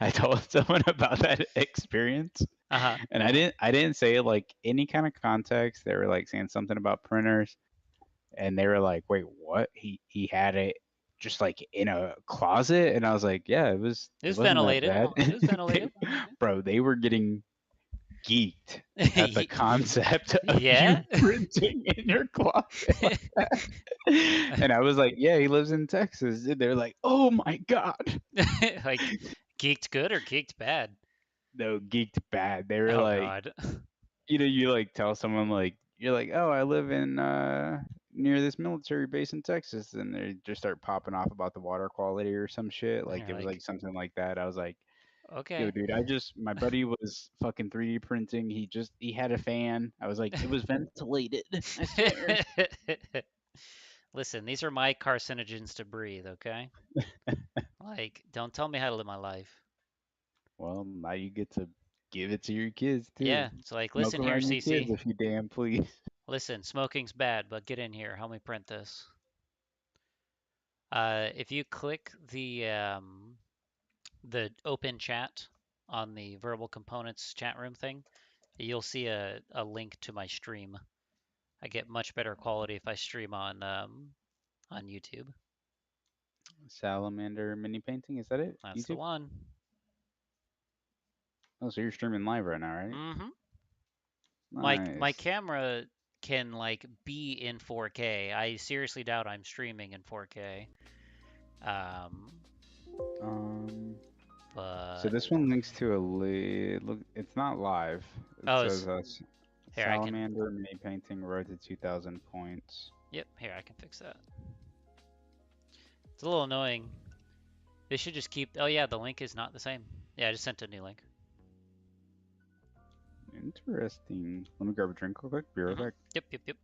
I told someone about that experience, Uh-huh. and I didn't say like any kind of context. They were like saying something about printers, and they were like, "Wait, what? He had it just like in a closet?" And I was like, "Yeah, It it was wasn't that ventilated. bad." It was They, ventilated. bro, they were getting geeked at the concept of you Yeah. printing in your closet like that. And I was like, "Yeah, he lives in Texas." And they're like, "Oh my god." Like geeked good or geeked bad? No, geeked bad. They were Oh like, God. you like tell someone like you're like, "Oh, I live in near this military base in Texas," and they just start popping off about the water quality or some shit. And Like you're it was like, like something like that. I was like, "Yo, okay. dude, my buddy was fucking 3D printing. He had a fan." I was like, "It was ventilated, I swear." Listen, these are my carcinogens to breathe, okay? Like, don't tell me how to live my life. Well, now you get to give it to your kids too. Yeah, it's like, Smoke listen here, around your kids Cece. if you damn please. Listen, smoking's bad, but get in here. Help me print this. If you click the open chat on the Verbal Components chat room thing, you'll see a link to my stream. I get much better quality if I stream on YouTube. Salamander mini painting, is that it? That's the YouTube? one. Oh, so you're streaming live right now, right? Mm-hmm. My Nice. camera can like be in 4K. I seriously doubt I'm streaming in 4K. Um, Um, so but this one links to a look. It's not live. It oh, says here I can. Salamander mini painting road to 2,000 points. Yep, here I can fix that. It's a little annoying. They should just keep. Oh yeah, the link is not the same. Yeah, I just sent a new link. Interesting. Let me grab a drink real quick. Be right Mm-hmm. back. Yep, yep, yep.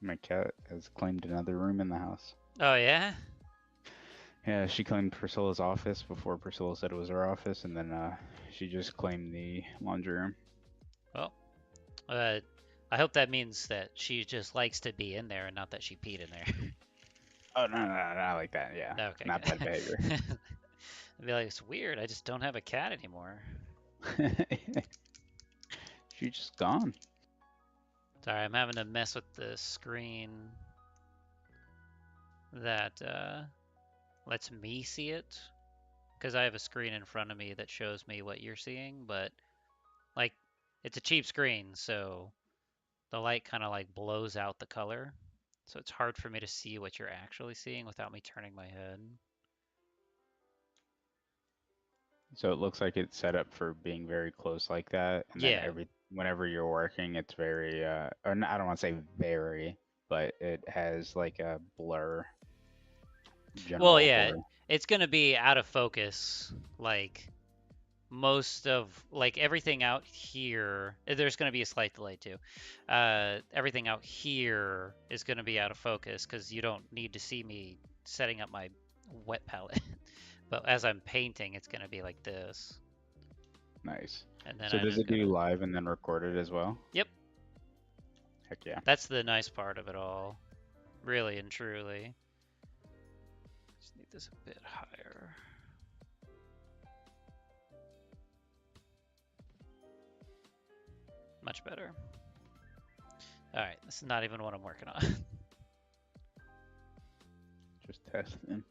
My cat has claimed another room in the house. Oh yeah. Yeah, she claimed Priscilla's office before Priscilla said it was her office, and then she just claimed the laundry room. Well, uh, I hope that means that she just likes to be in there and not that she peed in there. Oh no, no, no, not like that. Yeah, Okay, not that behavior. good. I'd be like, it's weird. I just don't have a cat anymore. She's just gone. Sorry, I'm having to mess with the screen that lets me see it because I have a screen in front of me that shows me what you're seeing, but like it's a cheap screen, so the light kind of like blows out the color. So it's hard for me to see what you're actually seeing without me turning my head. So it looks like it's set up for being very close like that, and then Yeah. whenever you're working, it's very I don't want to say very, but it has like a blur, Well, general yeah, blur. it's gonna be out of focus. Like most of like everything out here, there's gonna be a slight delay too. Everything out here is gonna be out of focus because you don't need to see me setting up my wet palette. But as I'm painting, it's gonna be like this, Nice. and then So I does just it do gotta. live and then record it as well? Yep, Heck yeah. that's the nice part of it all, really and truly. Just need this a bit higher. Much better. All right, this is not even what I'm working on. Just testing.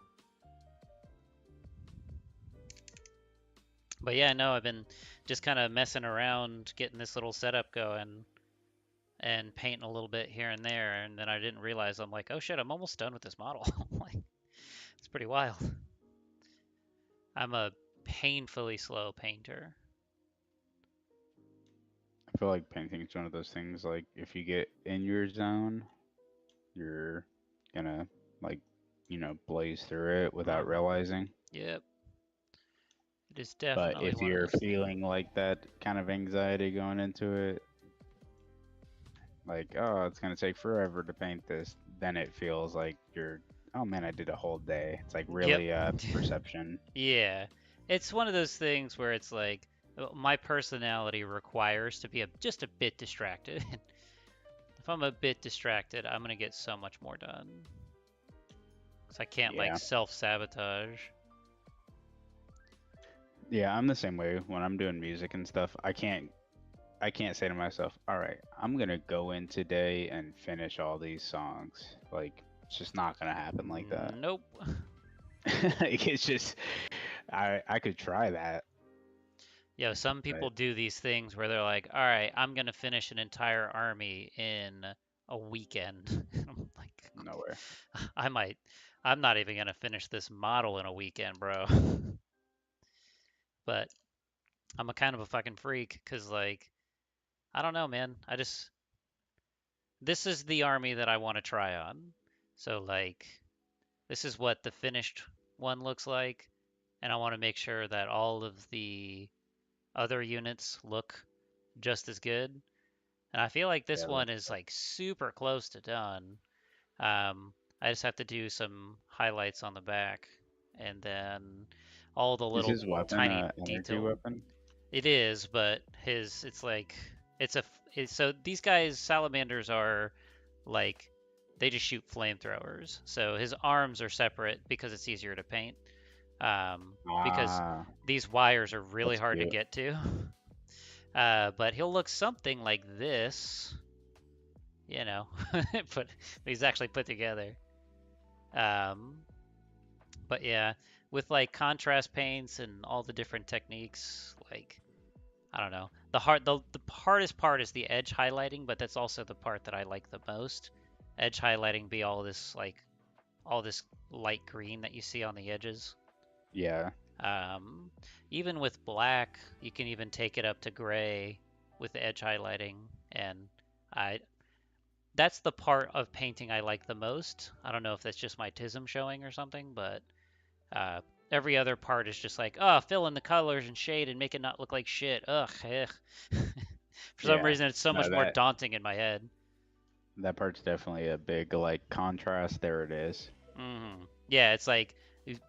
But yeah, no, I've been just kind of messing around, getting this little setup going and painting a little bit here and there. And then I didn't realize I'm like, oh shit, I'm almost done with this model. Like, it's pretty wild. I'm a painfully slow painter. feel like painting is one of those things. Like if you get in your zone, you're gonna like blaze through it without Mhm. realizing. Yep. It is But definitely if one of you're those things. feeling like that kind of anxiety going into it, like, oh, it's gonna take forever to paint this, then it feels like you're, oh man, I did a whole day. It's like Yep. really perception. Yeah. It's one of those things where it's like my personality requires to be just a bit distracted. If I'm a bit distracted, I'm gonna get so much more done. Cause I can't like Yeah. self-sabotage. Yeah, I'm the same way when I'm doing music and stuff. I can't say to myself, all right, I'm gonna go in today and finish all these songs. Like it's just not gonna happen like that. Nope. Like, it's just I could try that, Yo, some but people do these things where they're like, all right, I'm gonna finish an entire army in a weekend. I'm like, nowhere. I might, I'm not even gonna finish this model in a weekend, bro. But I'm a kind of a fucking freak, cause like, I don't know, man. This is the army that I want to try on. So like, this is what the finished one looks like, and I want to make sure that all of the other units look just as good. And I feel like this Yeah, one is like super close to done. I just have to do some highlights on the back, and then all the is little his weapon tiny a energy detail. weapon? It is, but it's like so these guys salamanders are like they just shoot flamethrowers. So his arms are separate because it's easier to paint. Because Ah, these wires are really that's hard to cute. get to. But he'll look something like this, you know, but he's actually put together. Um, but yeah, with like contrast paints and all the different techniques, like I don't know. The hardest part is the edge highlighting, but that's also the part that I like the most. Edge highlighting be all this light green that you see on the edges. Yeah. Um, Even with black, you can even take it up to gray with the edge highlighting, and I that's the part of painting I like the most. I don't know if that's just my tism showing or something, but uh, every other part is just like, oh, fill in the colors and shade and make it not look like shit. Ugh, ugh. For some Yeah. reason, it's so No, much more daunting in my head. that part's definitely a big like contrast. There it is. Yeah, it's like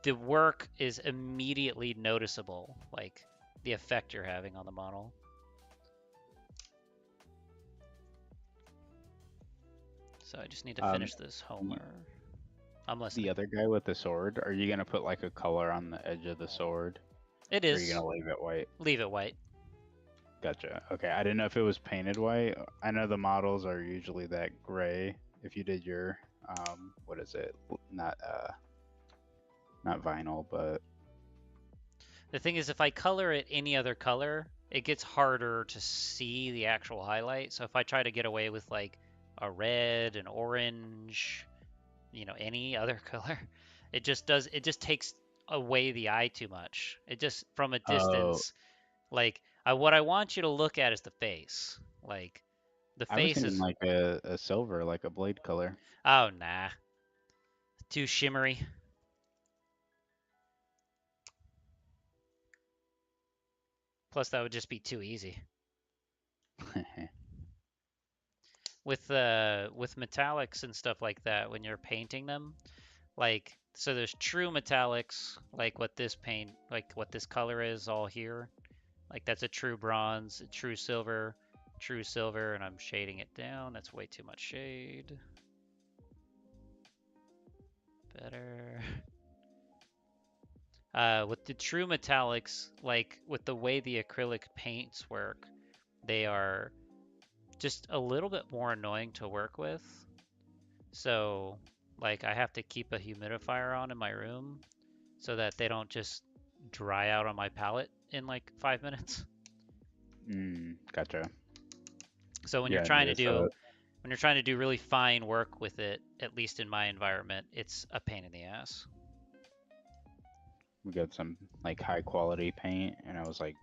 the work is immediately noticeable, like the effect you're having on the model. So I just need to Um, finish this y- Homer. I'm the listening. other guy with the sword, are you gonna put like a color on the edge of the sword, It or are you is. gonna leave it white? Leave it white. Gotcha. Okay, I didn't know if it was painted white. I know the models are usually that gray. If you did your what is it? Not vinyl, but The thing is, if I color it any other color, it gets harder to see the actual highlight. So if I try to get away with like a red, an orange, any other color, it just takes away the eye too much. It just from a oh, distance, like what I want you to look at is the face. Like the I was face thinking is, like a silver, like a blade color. oh nah, too shimmery. Plus that would just be too easy. With metallics and stuff like that when you're painting them, like so there's true metallics, like what this color is all here, like that's a true bronze, a true silver, and I'm shading it down. That's way too much shade. Better. With the true metallics, like with the way the acrylic paints work, they are just a little bit more annoying to work with. So, like, I have to keep a humidifier on in my room so that they don't just dry out on my palette in like 5 minutes. Gotcha. So Yeah, I noticed that. when you're trying to do really fine work with it, at least in my environment, it's a pain in the ass. We got some like high quality paint, and I was like,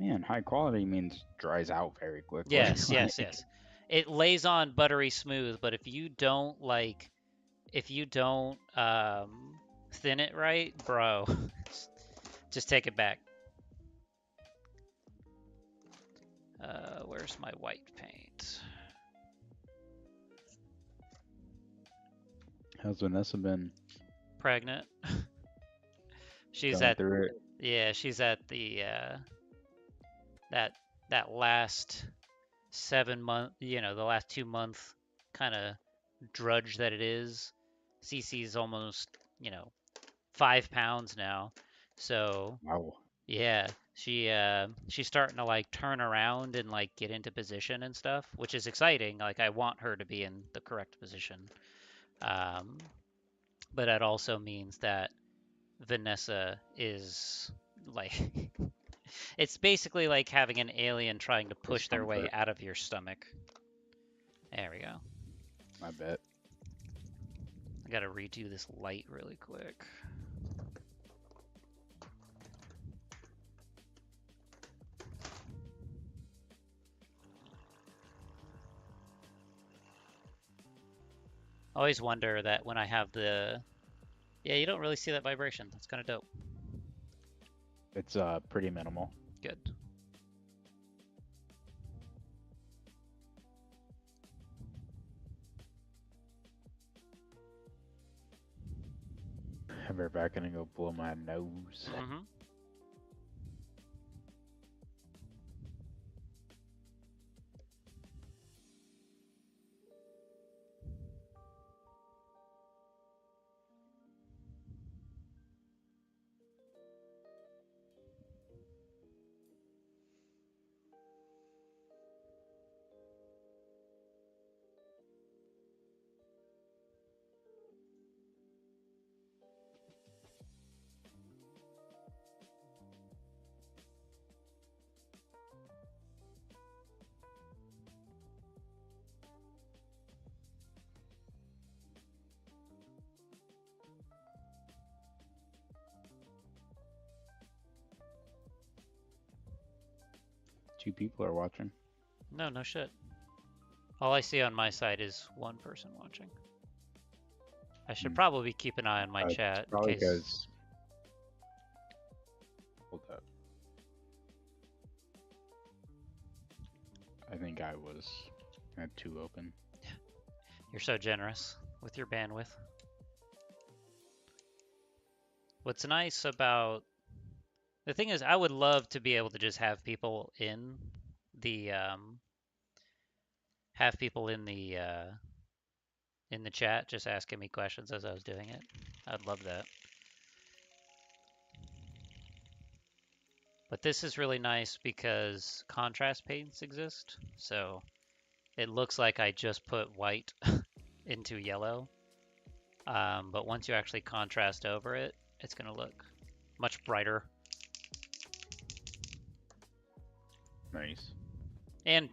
Man, high quality means dries out very quickly. Yes, yes, Like, yes. It lays on buttery smooth, but if you don't thin it right, bro, just take it back. Where's my white paint? how's Vanessa been Pregnant. She's going at through it? Yeah, she's at the that that last 7 month, the last 2 month kind of drudge that it is. Cece's almost, 5 pounds now. So Wow. yeah, she's starting to like turn around and like get into position and stuff, which is exciting. Like I want her to be in the correct position. Um, but that also means that Vanessa is like it's basically like having an alien trying to push their way Discomfort. out of your stomach. There we go. I bet. I gotta redo this light really quick. I always wonder that when I have yeah, you don't really see that vibration. That's kind of dope. It's pretty minimal. Good. I'll be back and go blow my nose. Mm-hmm. Two people are watching. No shit. All I see on my side is one person watching. I should probably keep an eye on my chat in Probably case. because. Hold up. I think I had two open. You're so generous with your bandwidth. What's nice about the thing is, I would love to be able to just have people in the in the chat just asking me questions as I was doing it. I'd love that. But this is really nice because contrast paints exist. So it looks like I just put white into yellow. But once you actually contrast over it, it's going to look much brighter. Nice. And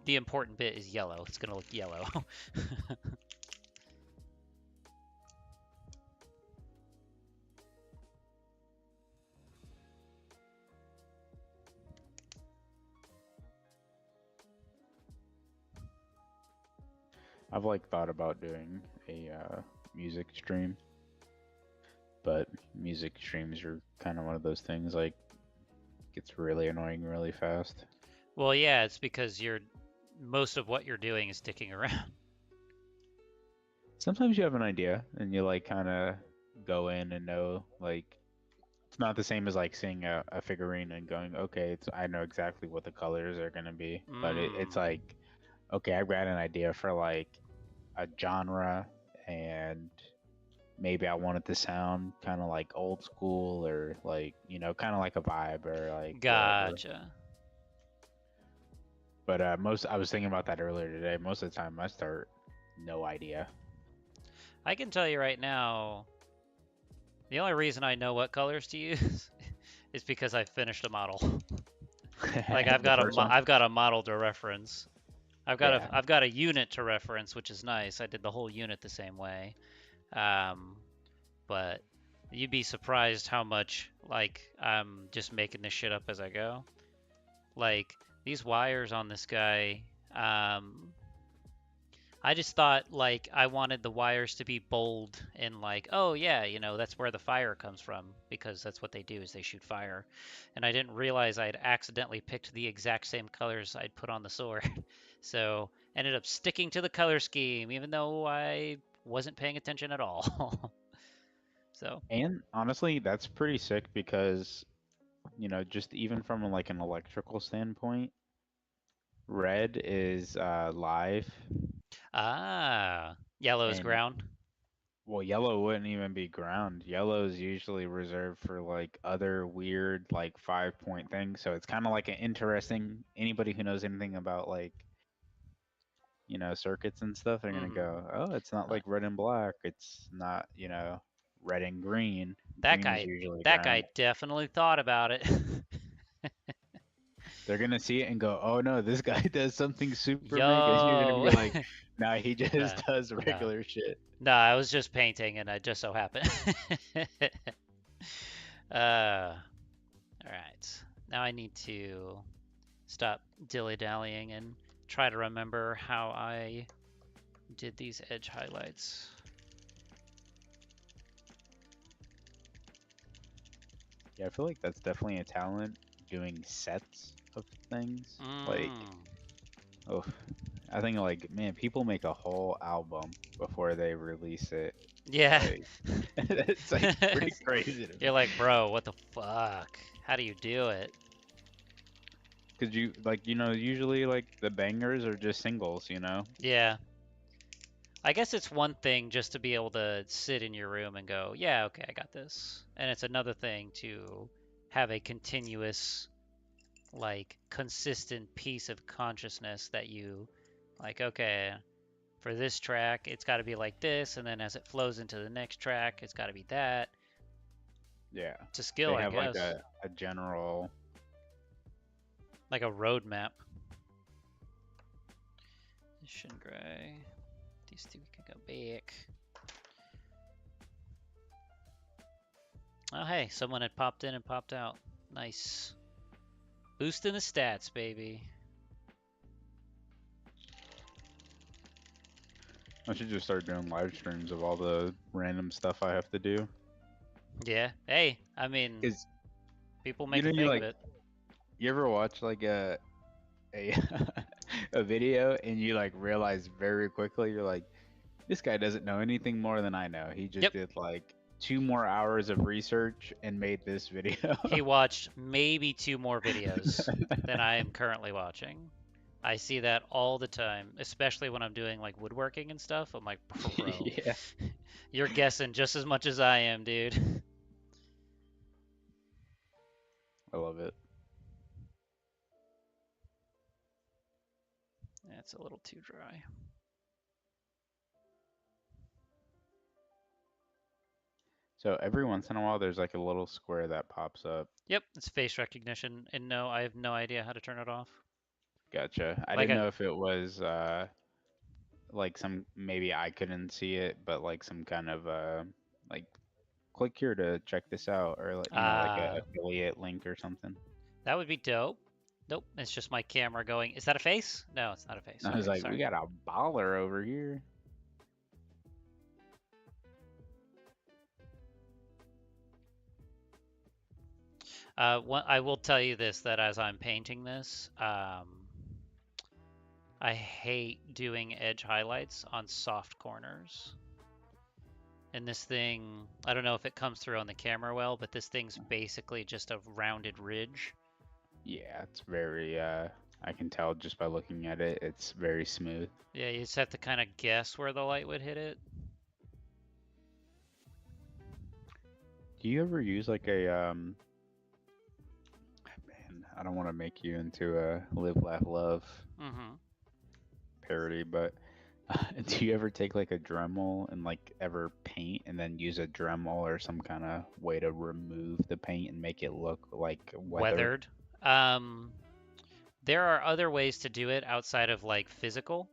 the important bit is yellow. It's going to look yellow. I've like thought about doing a music stream, but music streams are kind of one of those things like gets really annoying really fast. Well, yeah, it's because most of what you're doing is sticking around. Sometimes you have an idea and you like kind of go in and know like it's not the same as like seeing a figurine and going, okay, I know exactly what the colors are gonna be, but it's like, okay, I've got an idea for like a genre and maybe I want it to sound kind of like old school or like, kind of like a vibe or like Gotcha. whatever. But I was thinking about that earlier today. Most of the time I start no idea. I can tell you right now, the only reason I know what colors to use is because I finished a model. Like I've got a model to reference. I've got a unit to reference, which is nice. I did the whole unit the same way. But you'd be surprised how much like I'm just making this shit up as I go. Like these wires on this guy, I just thought like I wanted the wires to be bold and like, oh yeah, you know, that's where the fire comes from because that's what they do is they shoot fire. And I didn't realize I'd accidentally picked the exact same colors I'd put on the sword. So ended up sticking to the color scheme even though I wasn't paying attention at all. So, And honestly, that's pretty sick because, just even from like an electrical standpoint, red is live, yellow is and ground. well, yellow wouldn't even be ground. Yellow is usually reserved for like other weird like 5-point things. So it's kind of like an interesting. Anybody who knows anything about like circuits and stuff, they're gonna Mm. go, oh, it's not Uh, like red and black. It's not red and green. that Green is guy, usually that guy ground. definitely thought about it. They're gonna see it and go, "Oh no, this guy does something super mega." You're gonna Yo. be like, "Nah, he Nah, just does nah. regular shit." No, I was just painting and I just so happened. All right. Now I need to stop dilly-dallying and try to remember how I did these edge highlights. Yeah, I feel like that's definitely a talent doing sets of things. Like, Mm. oh, I think like man, people make a whole album before they release it. Yeah. Like, it's like pretty crazy to You're me. like, bro, what the fuck? How do you do it? Cause you like usually like the bangers are just singles. Yeah. I guess it's one thing just to be able to sit in your room and go, yeah, okay, I got this. And it's another thing to have a continuous, like, consistent piece of consciousness that you, like, okay, for this track, it's got to be like this. And then as it flows into the next track, it's got to be that. Yeah, It's a skill, they I have like guess. a general. Like a roadmap. Shin Gray. These two can go back. Oh, hey, someone had popped in and popped out. Nice. Boosting the stats, baby. I should just start doing live streams of all the random stuff I have to do. Yeah. Hey, I mean, Cause people make a you thing of like it. you ever watch like a a video and you like realize very quickly you're like, this guy doesn't know anything more than I know. He just Yep. did like 2 more hours of research and made this video. He watched maybe 2 more videos than I am currently watching. I see that all the time, especially when I'm doing like woodworking and stuff. I'm like, bro, Yeah, you're guessing just as much as I am, dude. I love it. That's a little too dry. So every once in a while, there's like a little square that pops up. Yep, it's face recognition, and no, I have no idea how to turn it off. Gotcha. I Like didn't I, know if it was like some maybe I couldn't see it, but like some kind of like click here to check this out, or like like a ah, affiliate link or something. that would be dope. Nope, it's just my camera going. Is that a face? No, it's not a face. I was Okay, like, we sorry. got a baller over here. I will tell you this, that as I'm painting this, I hate doing edge highlights on soft corners. And this thing, I don't know if it comes through on the camera well, but this thing's basically just a rounded ridge. Yeah, it's very I can tell just by looking at it, it's very smooth. Yeah, you just have to kind of guess where the light would hit it. Do you ever use like a man, I don't want to make you into a live laugh love Mm-hmm. parody, but do you ever take like a Dremel and like ever paint and then use a Dremel or some kind of way to remove the paint and make it look like weathered? Weathered. There are other ways to do it outside of like physical.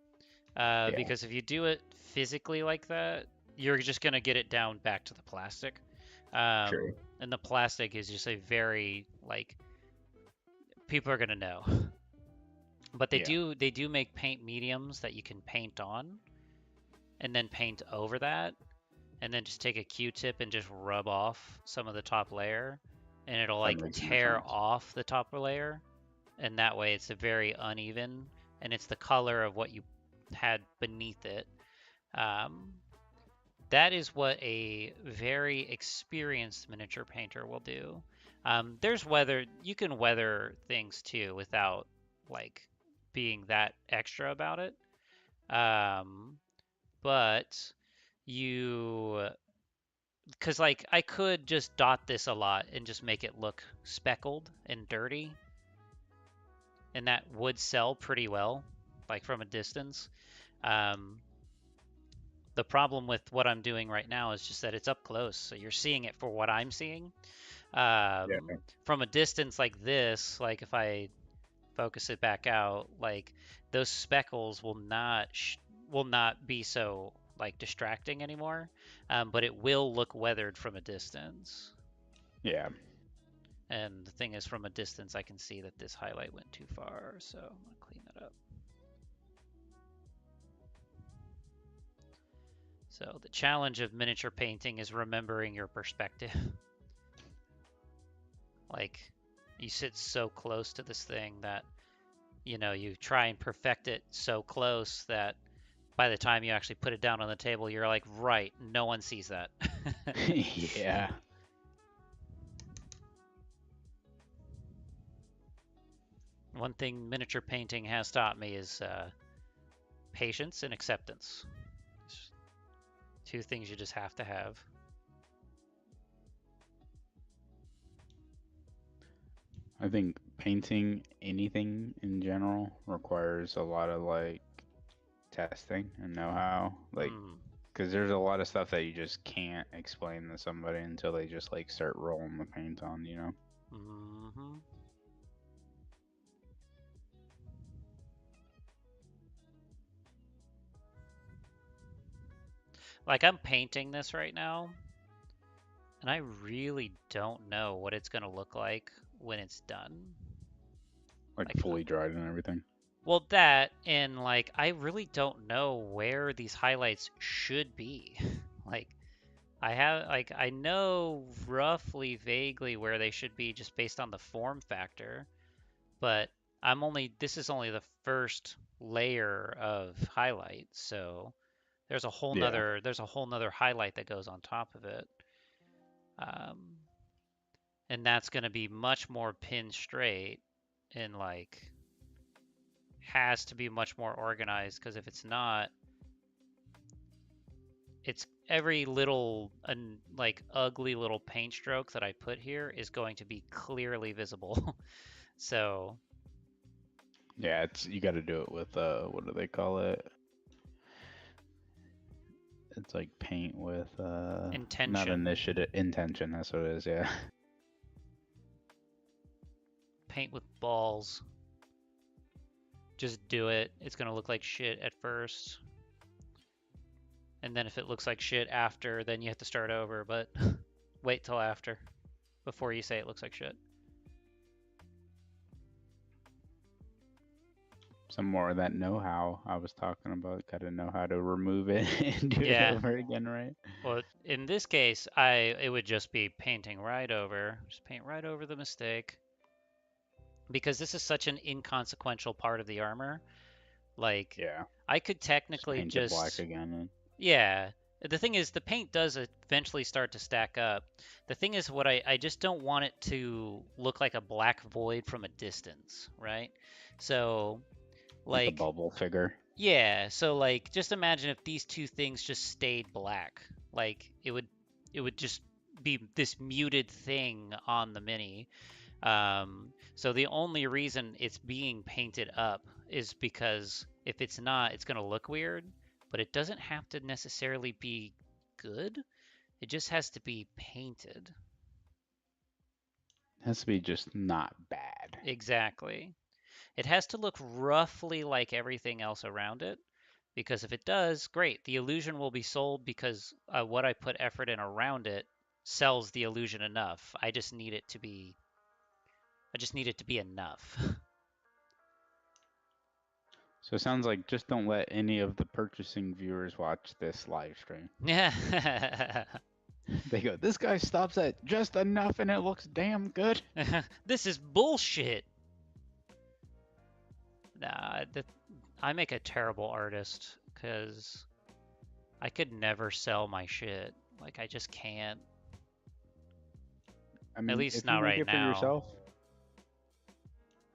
Yeah, Because if you do it physically like that, you're just gonna get it down back to the plastic. true. And the plastic is just a very like people are gonna know. But Yeah. they do make paint mediums that you can paint on and then paint over that, and then just take a Q-tip and just rub off some of the top layer, and it'll That like makes more tear sense. off the top layer, and that way it's a very uneven, and it's the color of what you had beneath it. Um, that is what a very experienced miniature painter will do. There's weather, you can weather things too without like being that extra about it. Um, but you, because like I could just dot this a lot and just make it look speckled and dirty, and that would sell pretty well, like from a distance. Um, the problem with what I'm doing right now is just that it's up close, so you're seeing it for what I'm seeing. Yeah. From a distance like this, like if I focus it back out, like those speckles will not be so like distracting anymore, but it will look weathered from a distance. Yeah. And the thing is, from a distance, I can see that this highlight went too far, so I'm gonna clean that up. So the challenge of miniature painting is remembering your perspective. Like, you sit so close to this thing that, you know, you try and perfect it so close that by the time you actually put it down on the table, you're like, right, no one sees that. Yeah. One thing miniature painting has taught me is patience and acceptance. It's two things you just have to have. I think painting anything in general requires a lot of like testing and know-how. Like, Mm, because there's a lot of stuff that you just can't explain to somebody until they just like start rolling the paint on, you know? hmm Like, I'm painting this right now, and I really don't know what it's gonna look like when it's done. Like Like, fully dried and everything. well, that and like, I really don't know where these highlights should be. Like, I know roughly, vaguely where they should be just based on the form factor, but this is only the first layer of highlight, so Yeah. there's a whole nother highlight that goes on top of it. Um, and that's going to be much more pin straight and like has to be much more organized because if it's not, it's every little like ugly little paint stroke that I put here is going to be clearly visible. So Yeah, it's you got to do it with what do they call it? It's like paint with not intention, initiative, intention, that's what it is, yeah. paint with balls. Just do it. It's going to look like shit at first. And then if it looks like shit after, then you have to start over, but wait till after before you say it looks like shit. Some more of that know-how I was talking about. Got to know how to remove it and do it Yeah. over again, right? Well, in this case, it would just be painting right over, just paint right over the mistake because this is such an inconsequential part of the armor. Like, Yeah. I could Just technically paint it black just, again. And yeah. The thing is, the paint does eventually start to stack up. The thing is, I just don't want it to look like a black void from a distance, right? So, like a like, bubble figure. yeah, so like just imagine if these two things just stayed black. Like it would just be this muted thing on the mini. So the only reason it's being painted up is because if it's not, it's going to look weird, but it doesn't have to necessarily be good. It just has to be painted. It has to be just not bad. Exactly. It has to look roughly like everything else around it, because if it does, great. The illusion will be sold because what I put effort in around it sells the illusion enough. I just need it to be I just need it to be enough. So it sounds like just don't let any of the purchasing viewers watch this live stream. Yeah. They go, this guy stops at just enough and it looks damn good. This is bullshit. Nah, I make a terrible artist because I could never sell my shit. Like, I just can't. I At mean, least if you not make right it for now. yourself,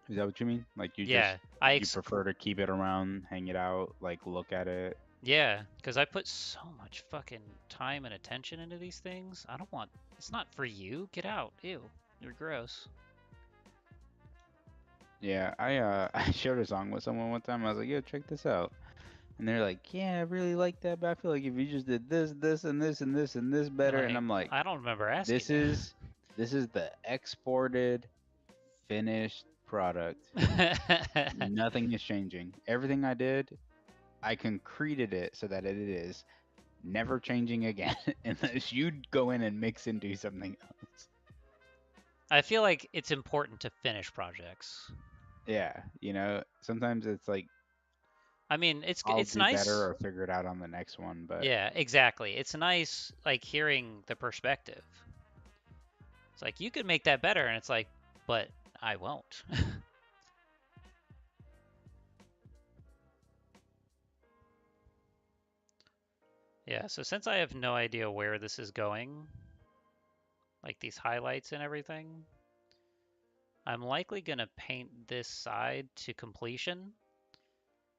is that what you mean? Like Yeah, you prefer to keep it around, hang it out, like look at it. yeah, because I put so much fucking time and attention into these things. I don't want. It's not for you. Get out. Ew. You're gross. Yeah, I shared a song with someone one time. I was like, "Yo, check this out," and they're like, "Yeah, I really like that, but I feel like if you just did this, this, and this, and this, and this better," and Like, I'm like, I don't remember asking "This you. is this is the exported, finished product. Nothing is changing. Everything I did, I concreted it so that it is never changing again, unless you go in and mix and do something else." I feel like it's important to finish projects. Yeah, sometimes it's like I mean, I'll it's do better nice. or figure it out on the next one, but Yeah, exactly. It's nice, like, hearing the perspective. It's like, you could make that better, and it's like, but I won't. Yeah, so since I have no idea where this is going, like these highlights and everything, I'm likely gonna paint this side to completion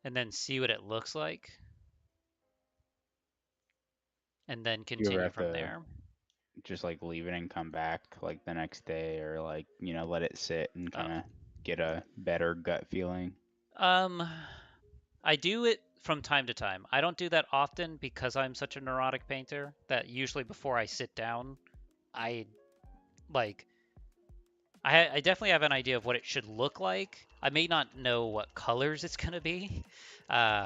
and then see what it looks like and then you ever continue have from to there. just like leave it and come back like the next day or like, let it sit and Uh, kind of get a better gut feeling? um, I do it from time to time. I don't do that often because I'm such a neurotic painter that usually before I sit down, I like I definitely have an idea of what it should look like. I may not know what colors it's gonna be,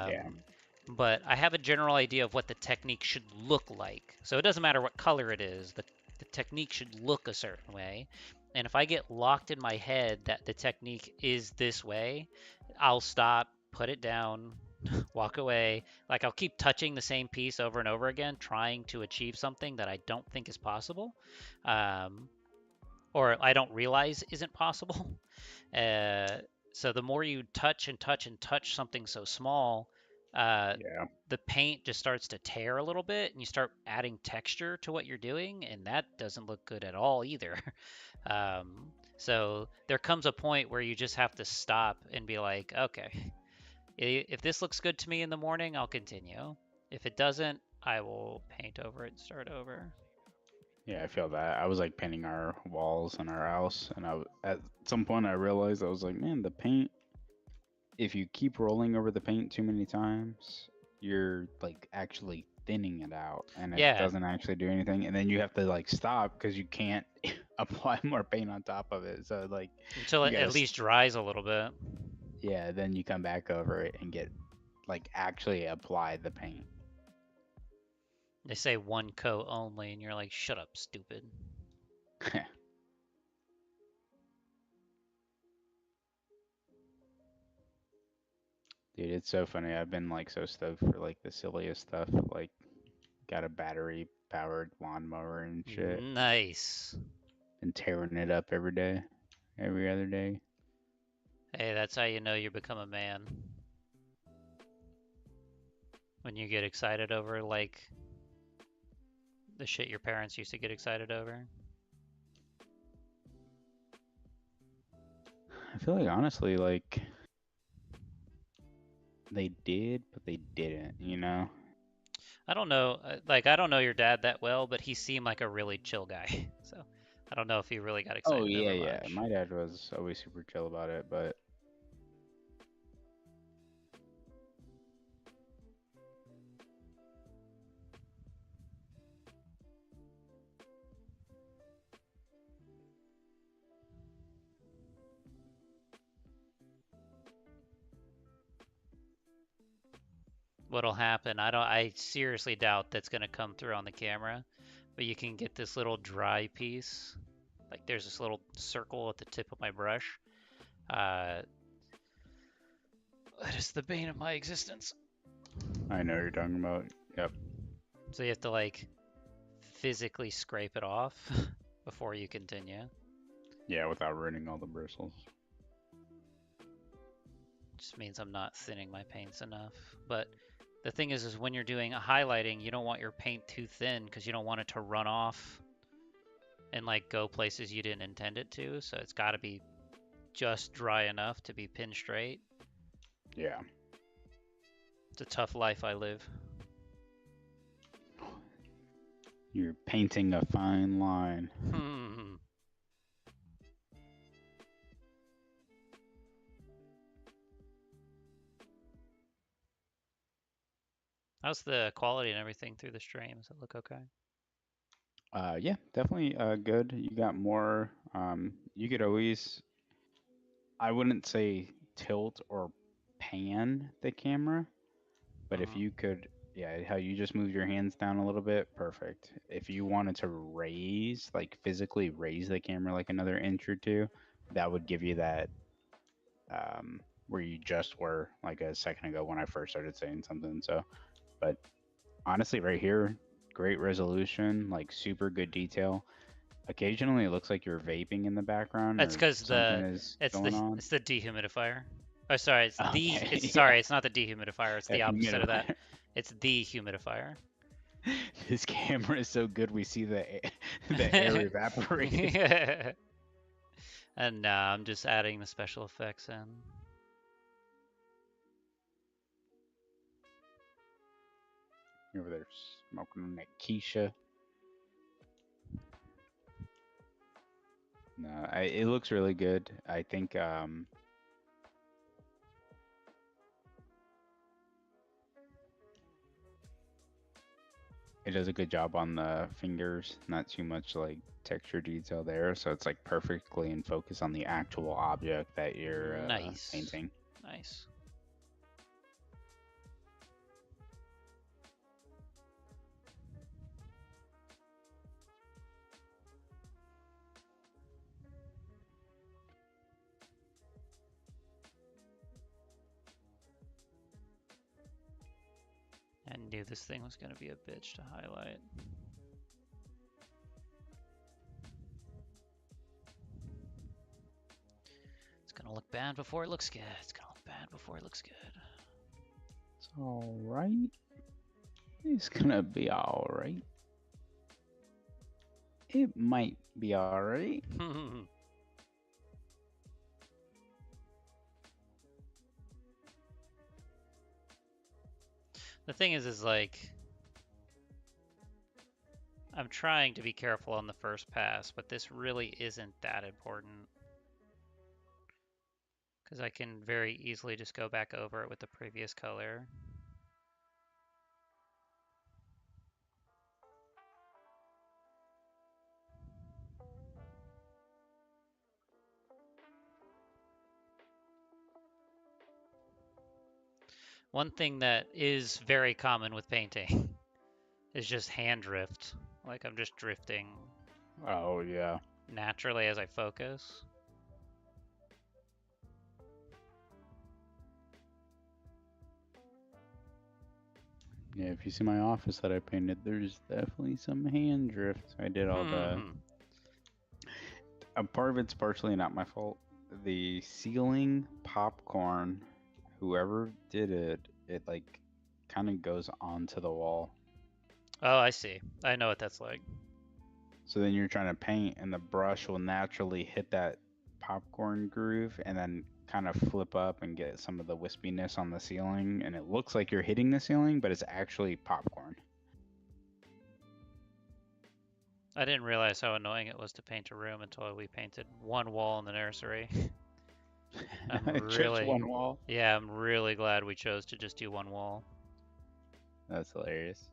Yeah. um, but I have a general idea of what the technique should look like. So it doesn't matter what color it is, the technique should look a certain way. And if I get locked in my head that the technique is this way, I'll stop, put it down, walk away. Like, I'll keep touching the same piece over and over again, trying to achieve something that I don't think is possible. Um, or I don't realize isn't possible. Uh, so the more you touch and touch and touch something so small, uh, Yeah. the paint just starts to tear a little bit, and you start adding texture to what you're doing, and that doesn't look good at all either. So there comes a point where you just have to stop and be like, okay, if this looks good to me in the morning, I'll continue. If it doesn't, I will paint over it and start over. Yeah, I feel that. I was like painting our walls in our house, and at some point I realized I was like, man, the paint. If you keep rolling over the paint too many times, you're like actually thinning it out, and it Yeah, doesn't actually do anything. And then you have to like stop because you can't apply more paint on top of it. So like, until you it gotta, at least dries a little bit. yeah. Then you come back over it and get like actually apply the paint. They say one coat only, and you're like, shut up, stupid. Dude, it's so funny. I've been like so stoked for like the silliest stuff. Like, got a battery powered lawnmower and shit. Nice. Been tearing it up every day, every other day. Hey, that's how you know you become a man. When you get excited over, like, the shit your parents used to get excited over. I feel like honestly, like they did, but they didn't. I don't know, like, I don't know your dad that well, but he seemed like a really chill guy. So I don't know if he really got Oh excited yeah, over yeah. much. My dad was always super chill about it, but What'll happen? I seriously doubt that's gonna come through on the camera, but you can get this little dry piece. Like there's this little circle at the tip of my brush. That is the bane of my existence. I know what you're talking about. Yep. So you have to like physically scrape it off before you continue. Yeah, without ruining all the bristles. Just means I'm not thinning my paints enough. But the thing is when you're doing a highlighting, you don't want your paint too thin because you don't want it to run off and like go places you didn't intend it to. So it's got to be just dry enough to be pin straight. Yeah. It's a tough life I live. You're painting a fine line. How's the quality and everything through the stream? Does it look okay? Yeah, definitely good. You got more. You could always, I wouldn't say tilt or pan the camera, but if you could, yeah, how you just moved your hands down a little bit, perfect. If you wanted to raise, like physically raise the camera like another inch or two, that would give you that where you just were like a second ago when I first started saying something. So, but honestly, right here, great resolution, like super good detail. Occasionally, it looks like you're vaping in the background That's or because something is going on. it's the dehumidifier. Oh, sorry, Okay, sorry, yeah, it's not the dehumidifier. It's a the opposite of that. humidifier. It's the humidifier. This camera is so good, we see the air evaporate. And now I'm just adding the special effects in. You're over there smoking on that Keisha. No, it looks really good. I think it does a good job on the fingers. Not too much like texture detail there, so it's like perfectly in focus on the actual object that you're Nice. painting. Nice. I knew this thing was going to be a bitch to highlight. It's going to look bad before it looks good. It's going to look bad before it looks good. It's all right. It's gonna be all right. It might be all right. The thing is like, I'm trying to be careful on the first pass, but this really isn't that important. Because I can very easily just go back over it with the previous color. One thing that is very common with painting is just hand drift. Like I'm just drifting Oh yeah. naturally as I focus. Yeah, if you see my office that I painted, there's definitely some hand drift. I did all the. A part of it's partially not my fault. The ceiling popcorn, whoever did it, it like kind of goes onto the wall. Oh, I see. I know what that's like. So then you're trying to paint, and the brush will naturally hit that popcorn groove and then kind of flip up and get some of the wispiness on the ceiling. And it looks like you're hitting the ceiling, but it's actually popcorn. I didn't realize how annoying it was to paint a room until we painted one wall in the nursery. Just one wall. Yeah, I'm really glad we chose to just do one wall. That's hilarious.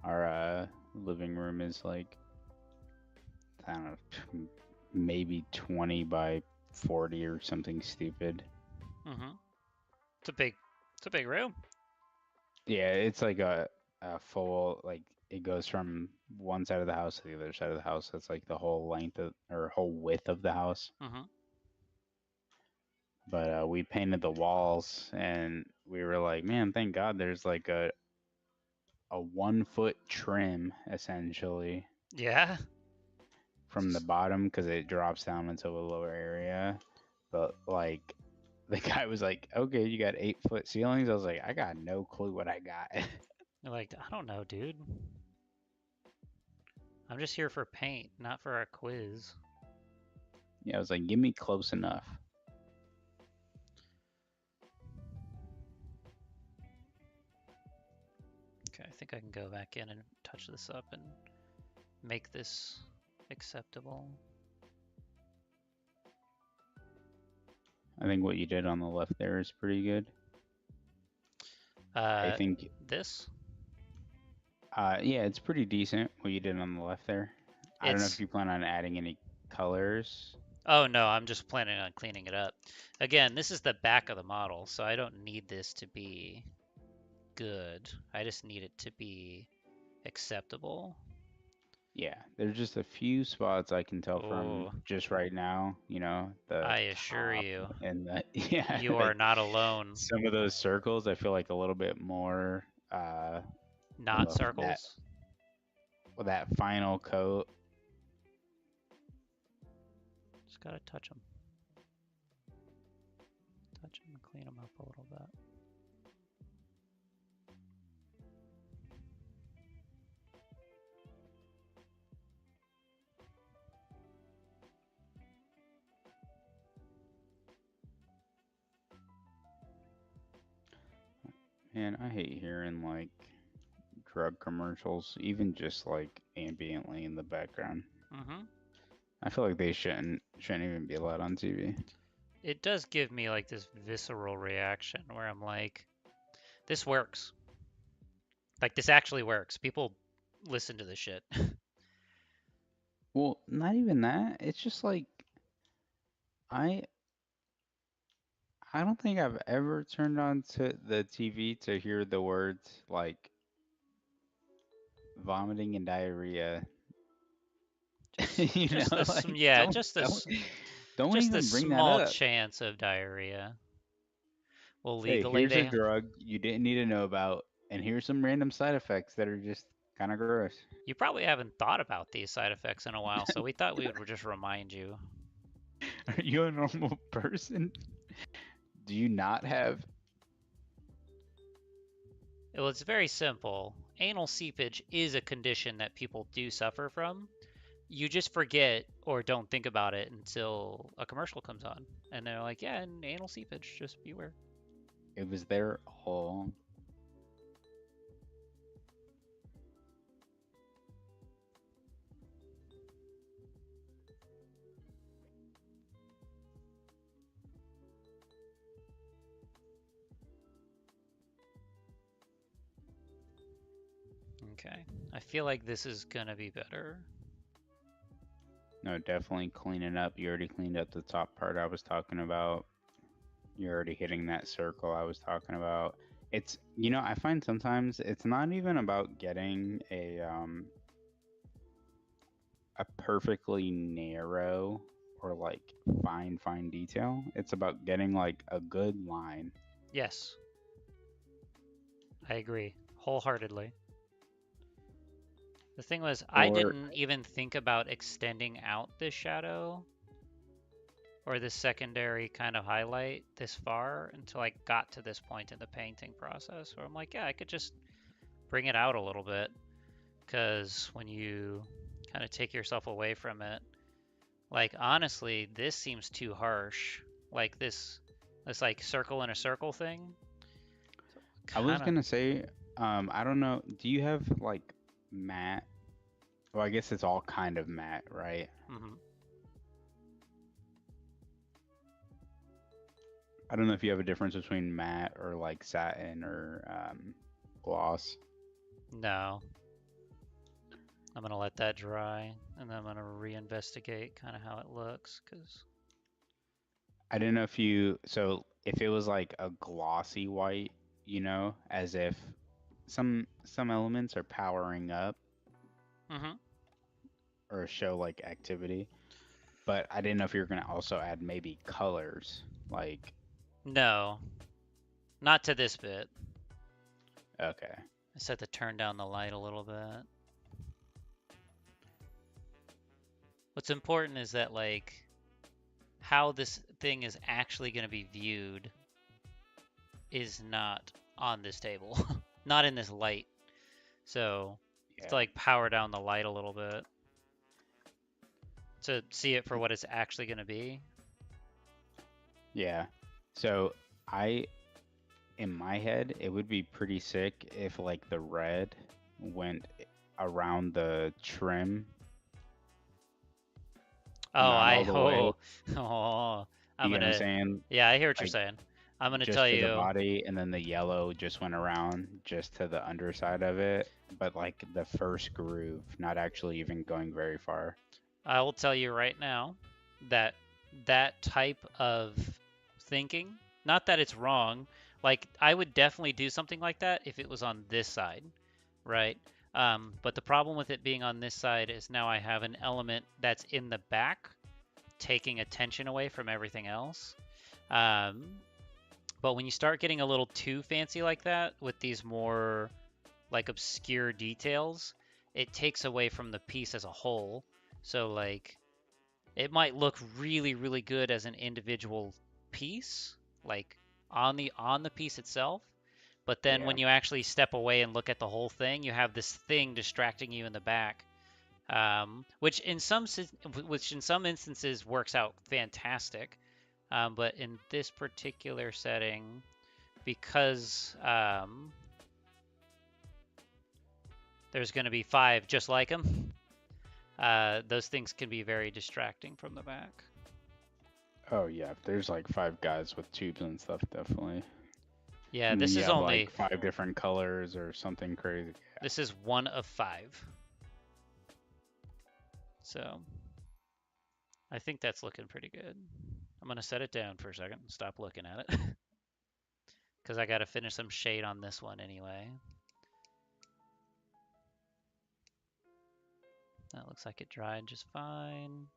Our living room is like, I don't know, maybe 20 by 40 or something stupid. It's a big room. Yeah, it's like a full, like it goes from one side of the house to the other side of the house. That's like the whole length of or whole width of the house. Mm-hmm. But we painted the walls, and we were like, man, thank God there's like a 1 foot trim essentially Yeah. from the bottom because it drops down into a lower area. But like the guy was like, okay, you got 8 foot ceilings. I was like, I got no clue what I got. You're like, I don't know, dude. I'm just here for paint, not for a quiz. Yeah, I was like, give me close enough. Okay, I think I can go back in and touch this up and make this acceptable. I think what you did on the left there is pretty good. I think, This? yeah, it's pretty decent what you did on the left there. I don't know if It's you plan on adding any colors. Oh no, I'm just planning on cleaning it up. Again, this is the back of the model, so I don't need this to be good. I just need it to be acceptable. Yeah, there's just a few spots I can tell from Oh, just right now, the I assure top you, and the yeah, you are like not alone. some of those circles I feel like a little bit more Not that circles. that final coat. Just gotta touch them. Touch them and clean them up a little bit. Man, I hate hearing like drug commercials, even just like ambiently in the background. Mm-hmm. I feel like they shouldn't even be allowed on TV. It does give me like this visceral reaction where I'm like, this works. Like this actually works. People listen to this shit. Well, not even that. It's just like I I don't think I've ever turned on to the TV to hear the words like vomiting and diarrhea. Just, just this, Like yeah, just don't this, don't just this even bring that small up. chance of diarrhea. Well, Hey, legally here's a they, drug you didn't need to know about, and here's some random side effects that are just kind of gross. you probably haven't thought about these side effects in a while, so we thought we would just remind you. Are you a normal person? Do you not have? Well, it's very simple. Anal seepage is a condition that people do suffer from. You just forget or don't think about it until a commercial comes on, and they're like, "Yeah, and anal seepage, just beware." It was there all along. Okay, I feel like this is gonna be better. No, definitely cleaning up. You already cleaned up the top part I was talking about. You're already hitting that circle I was talking about. It's I find sometimes it's not even about getting a perfectly narrow or like fine detail. It's about getting like a good line. Yes, I agree wholeheartedly. The thing was, I Or didn't even think about extending out this shadow or this secondary kind of highlight this far until I got to this point in the painting process where I'm like, yeah, I could just bring it out a little bit. Because when you kind of take yourself away from it, like honestly, this seems too harsh. Like this like circle in a circle thing. I was Kind of. gonna say, I don't know. Do you have like matte? Well, I guess it's all kind of matte, right? Hmm. I don't know if you have a difference between matte or like satin or gloss. No, I'm gonna let that dry, and then I'm gonna reinvestigate kind of how it looks. Cause I didn't know if you, so if it was like a glossy white, as if some elements are powering up, Hmm. or show like activity. But I didn't know if you were gonna also add maybe colors. Like, No, not to this bit. okay, I just have to turn down the light a little bit. What's important is that like how this thing is actually going to be viewed is not on this table, not in this light. So you have to yeah, like power down the light a little bit to see it for what it's actually going to be. yeah. So I, in my head, it would be pretty sick if like the red went around the trim, Oh, not all I the way. oh oh I'm You get what I'm gonna saying? yeah, I hear what you're Like saying. I'm gonna just tell for the you. body, and then the yellow just went around just to the underside of it, but like the first groove, not actually even going very far. I will tell you right now that that type of thinking, not that it's wrong, like I would definitely do something like that if it was on this side, right? But the problem with it being on this side is now I have an element that's in the back taking attention away from everything else. Um, but when you start getting a little too fancy like that with these more like obscure details, it takes away from the piece as a whole. So like it might look really, really good as an individual piece, like on the piece itself. But then Yeah. when you actually step away and look at the whole thing, you have this thing distracting you in the back, which in some instances works out fantastic. But in this particular setting, because there's going to be 5 just like him, those things can be very distracting from the back. Oh yeah, if there's like 5 guys with tubes and stuff, definitely. Yeah, And then this you is have like only 5 different colors or something crazy. this is 1 of 5. So I think that's looking pretty good. I'm gonna set it down for a second and stop looking at it because I gotta finish some shade on this one anyway. That looks like it dried just fine.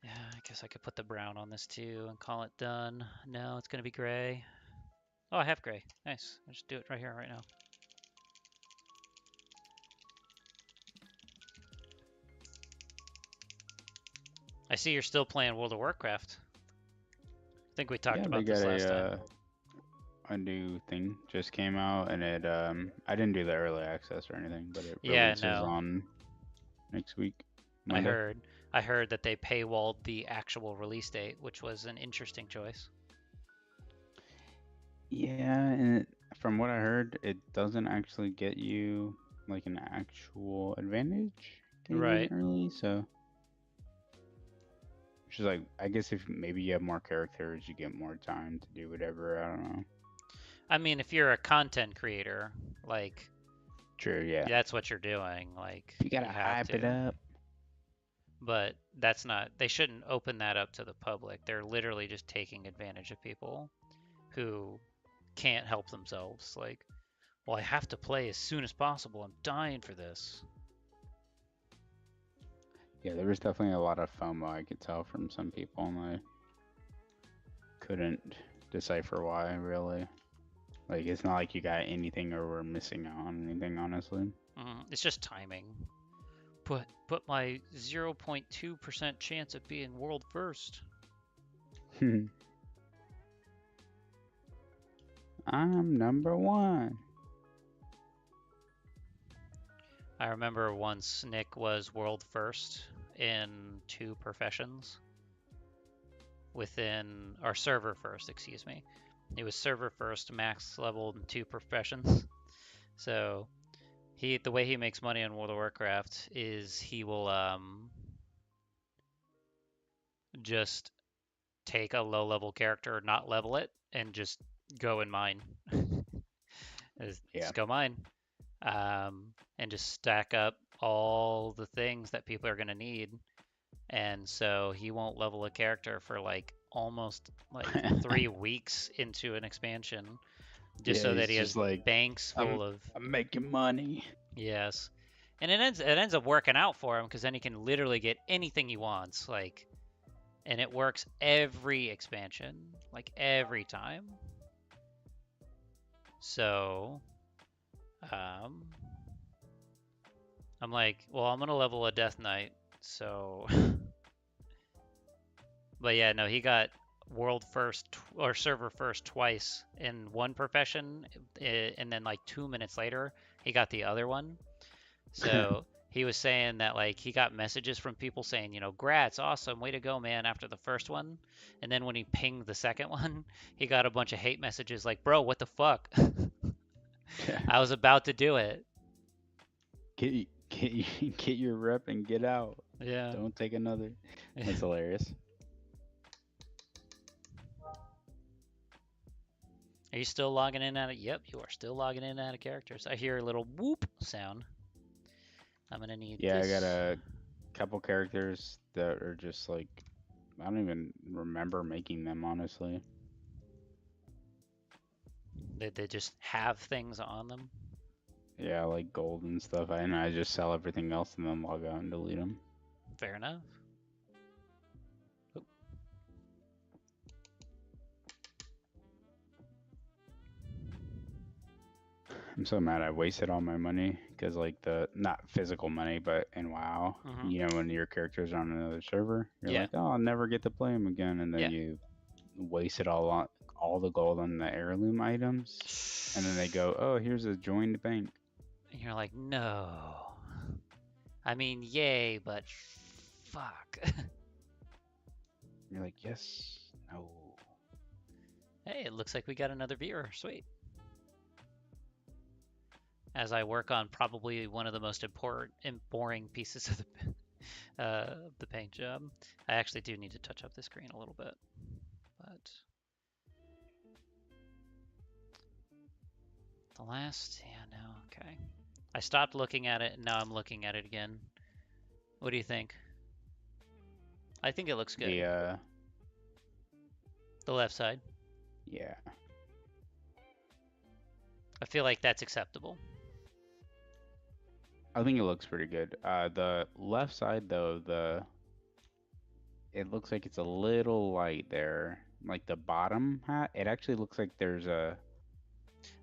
Yeah, I guess I could put the brown on this too and call it done. No, it's gonna be gray. Oh, I have gray. Nice. I'll just do it right here, right now. I see you're still playing World of Warcraft. I think we talked Yeah, they about got this last time. a new thing just came out, and it I didn't do the early access or anything, but it Yeah, releases no. on next week, I Monday. heard. I heard that they paywalled the actual release date, which was an interesting choice. Yeah, and from what I heard, it doesn't actually get you like an actual advantage getting in Right. early, so which is like I guess if maybe you have more characters, you get more time to do whatever. I don't know. I mean, if you're a content creator, like True, yeah. that's what you're doing. Like You gotta you have hype it to. up. But that's not. They shouldn't open that up to the public. They're literally just taking advantage of people who can't help themselves. Like, well, I have to play as soon as possible. I'm dying for this. Yeah, there was definitely a lot of FOMO I could tell from some people, and I couldn't decipher why really. Like it's not like you got anything or we're missing out on anything, honestly. It's just timing. Put my 0.2% chance of being world first. I'm number one. I remember once Nick was world first in 2 professions within our server first, excuse me. He was server first, max leveled in 2 professions. So the way he makes money on World of Warcraft is he will just take a low level character, not level it, and just go and mine. Yeah. Just go mine. And just stack up all the things that people are going to need. And so he won't level a character for like almost like 3 weeks into an expansion just Yeah, so that he's he has just like banks I'm full of I'm making money. yes. And it ends up working out for him because then he can literally get anything he wants, like, and it works every expansion, like every time. So, um, I'm like, well, I'm gonna level a Death Knight, so. But yeah, no, he got world first or server first twice in one profession, and then like 2 minutes later, he got the other one. So he was saying that like he got messages from people saying, you know, Grats, awesome, way to go, man, after the first one. And then when he pinged the second one, he got a bunch of hate messages like, bro, what the fuck? I was about to do it. Get your rep and get out. Yeah. Don't take another. That's hilarious. Are you still logging in at it? Yep, you are still logging in out of characters. I hear a little whoop sound. I'm gonna need Yeah, this. I got a couple characters that are just like, I don't even remember making them, honestly. They just have things on them. Yeah, like gold and stuff. And I just sell everything else and then log out and delete them. Fair enough. Oop. I'm so mad I wasted all my money because like not physical money, but in WoW, you know, when your character's on another server, you're Yeah. like, oh, I'll never get to play him again, and then Yeah. you wasted all the gold on the heirloom items, and then they go, oh, here's a joined bank. And you're like, no. I mean, yay, but fuck. You're like, yes, no. Hey, it looks like we got another viewer. Sweet. As I work on probably one of the most important and boring pieces of the paint job. I actually do need to touch up the screen a little bit, but the last, yeah, no, okay. I stopped looking at it and now I'm looking at it again. What do you think? I think it looks good. The left side. Yeah. I feel like that's acceptable. I think it looks pretty good. The left side though, it looks like it's a little light there. Like the bottom hat, it actually looks like there's a.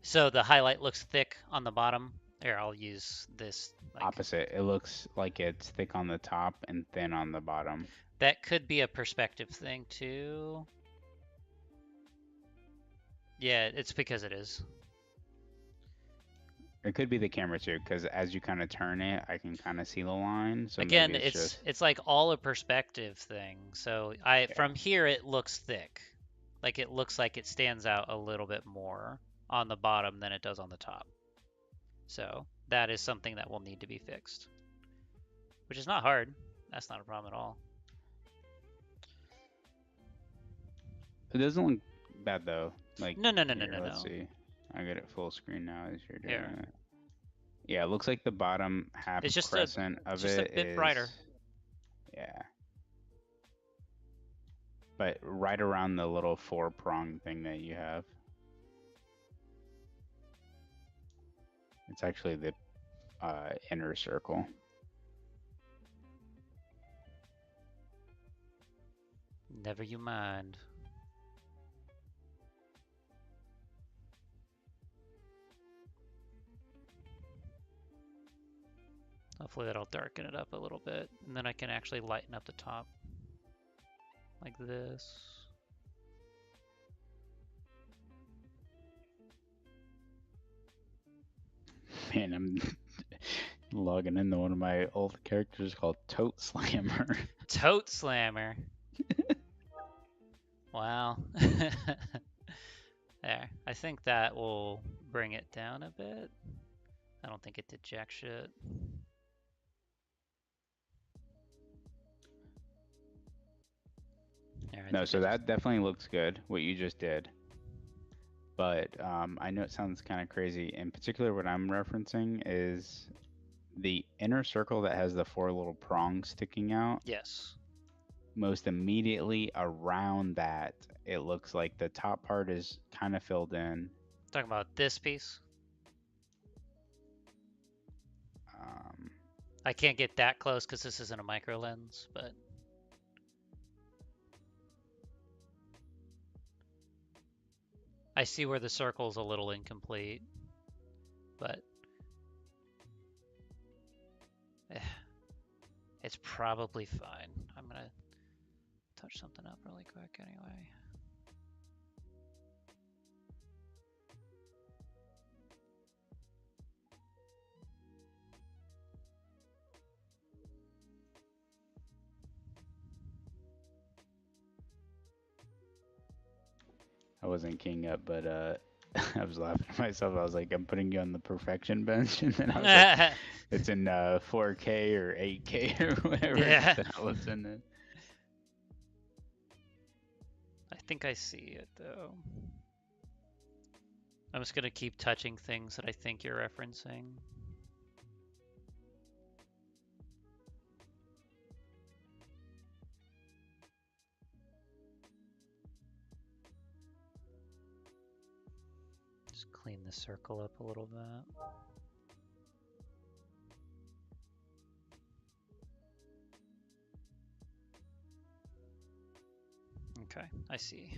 So the highlight looks thick on the bottom. Here, I'll use this. Like, opposite. It looks like it's thick on the top and thin on the bottom. That could be a perspective thing too. Yeah, it's because it is. It could be the camera too, because as you kind of turn it, I can kind of see the line. So again, maybe it's like all a perspective thing. So from here it looks thick, like it looks like it stands out a little bit more on the bottom than it does on the top. So that is something that will need to be fixed, which is not hard. That's not a problem at all. It doesn't look bad though. Like no. Let's see. I get it full screen now as you're doing it. Yeah, it looks like the bottom half it's just crescent of just it a bit brighter. Yeah. But right around the little 4-prong thing that you have. It's actually the inner circle. Never you mind. Hopefully that'll darken it up a little bit, and then I can actually lighten up the top. Like this. Man, I'm logging into one of my old characters called Tote Slammer. Tote Slammer. Wow. There. I think that will bring it down a bit. I don't think it did jack shit. No, so that definitely looks good, what you just did. But I know it sounds kind of crazy. In particular, what I'm referencing is the inner circle that has the 4 little prongs sticking out. Yes. Most immediately around that, it looks like the top part is kind of filled in. Talking about this piece? I can't get that close because this isn't a micro lens, but I see where the circle's a little incomplete, but it's probably fine. I'm gonna touch something up really quick anyway. I wasn't keying up, but I was laughing at myself. I was like, I'm putting you on the perfection bench, and then I was like, it's in 4K or 8K or whatever Yeah. the hell it's in it. I think I see it though. I'm just gonna keep touching things that I think you're referencing. Just clean the circle up a little bit. Okay, I see.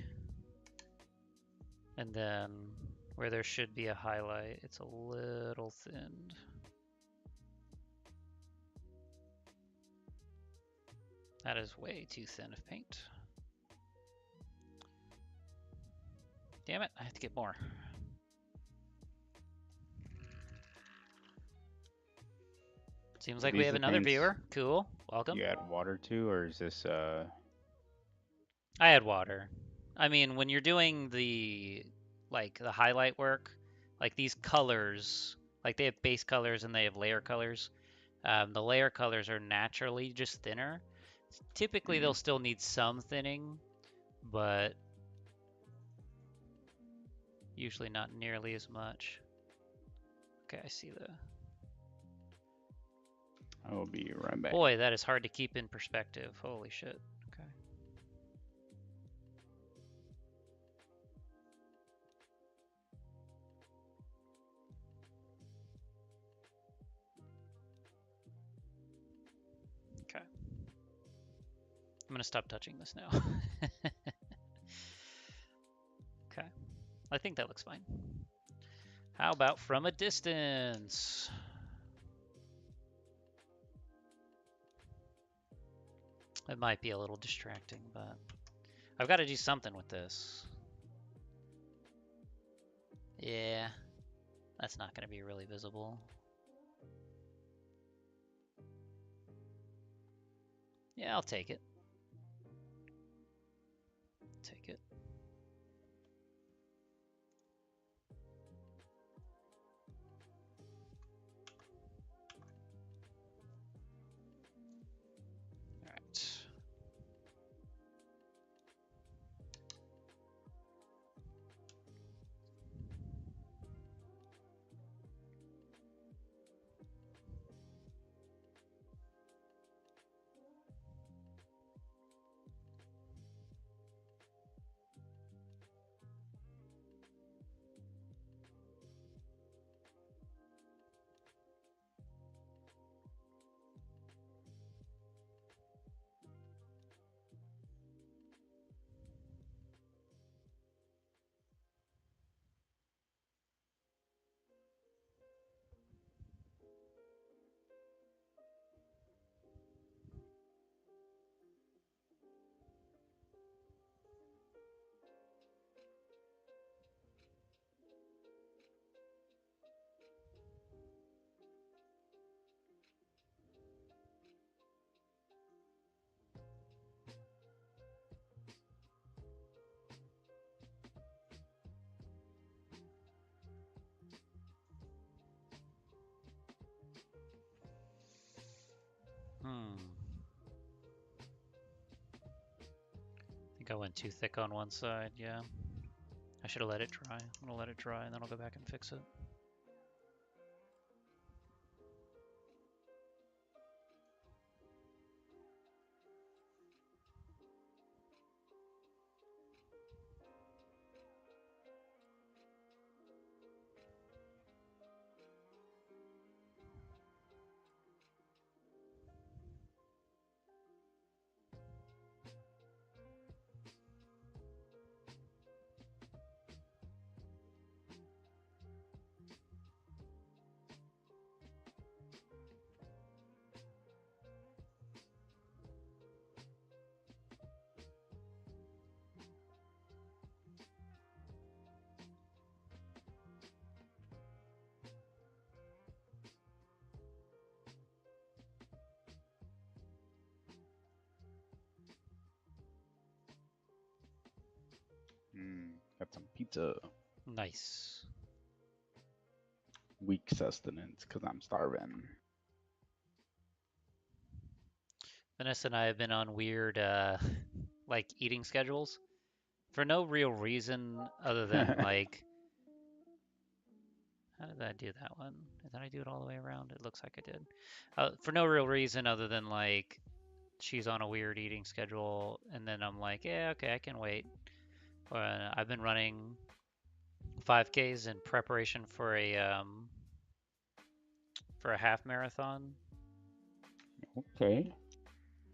And then where there should be a highlight, it's a little thinned. That is way too thin of paint. Damn it, I have to get more. Seems like we have another viewer. Cool, welcome. You add water to, or is this I add water. I mean, when you're doing the highlight work, like these colors, like they have base colors and they have layer colors. The layer colors are naturally just thinner. Typically, they'll still need some thinning, but usually not nearly as much. Okay, I see the... I will be right back. Boy, that is hard to keep in perspective. Holy shit. Okay. Okay. I'm gonna stop touching this now. Okay. I think that looks fine. How about from a distance? It might be a little distracting, but I've got to do something with this. Yeah, that's not going to be really visible. Yeah, I'll take it. Take it. All right. I think I went too thick on one side, yeah. I should have let it dry. I'm gonna let it dry and then I'll go back and fix it. some pizza. Nice. Weak sustenance because I'm starving. Vanessa and I have been on weird, like eating schedules for no real reason other than like, how did I do that one? Did I do it all the way around? It looks like I did. For no real reason other than like she's on a weird eating schedule, and then I'm like, yeah, okay, I can wait. I've been running 5Ks in preparation for a half marathon, Okay.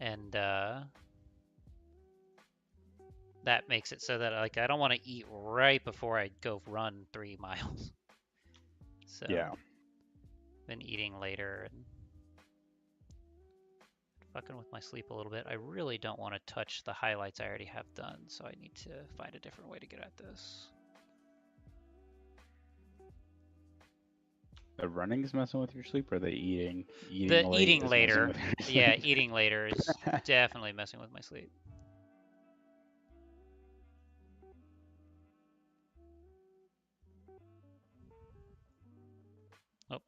and that makes it so that like I don't want to eat right before I go run 3 miles. So Yeah. been eating later and fucking with my sleep a little bit. I really don't want to touch the highlights I already have done, so I need to find a different way to get at this. The running's messing with your sleep, or the eating? The Eating late eating is messing later, with your yeah, sleep. eating later is definitely messing with my sleep. Oh,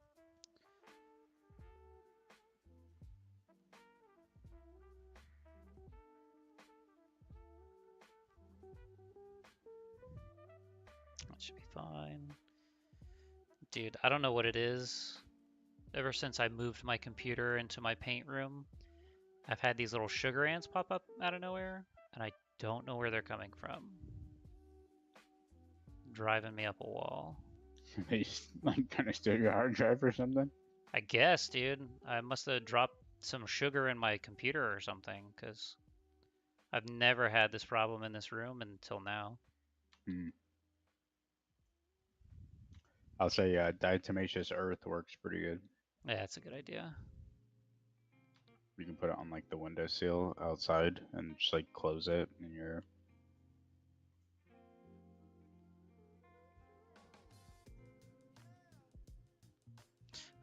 that should be fine. Dude, I don't know what it is. Ever since I moved my computer into my paint room, I've had these little sugar ants pop up out of nowhere, and I don't know where they're coming from. Driving me up a wall. They just, like trying to steal your hard drive or something. I guess, dude. I must have dropped some sugar in my computer or something, because I've never had this problem in this room until now. Hmm. I'll say diatomaceous earth works pretty good. Yeah, that's a good idea. You can put it on like the windowsill outside and just like close it, and you're.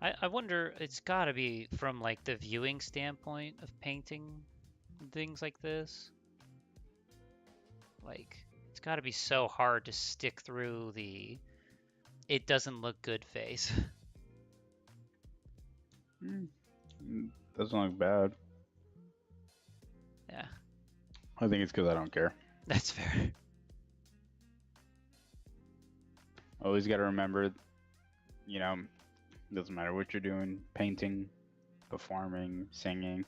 I wonder, it's gotta be from like the viewing standpoint of painting things like this. Like, it's gotta be so hard to stick through the it doesn't look good face. Doesn't look bad. Yeah, I think it's because I don't care. that's fair. Always got to remember, you know, doesn't matter what you're doing, painting, performing, singing.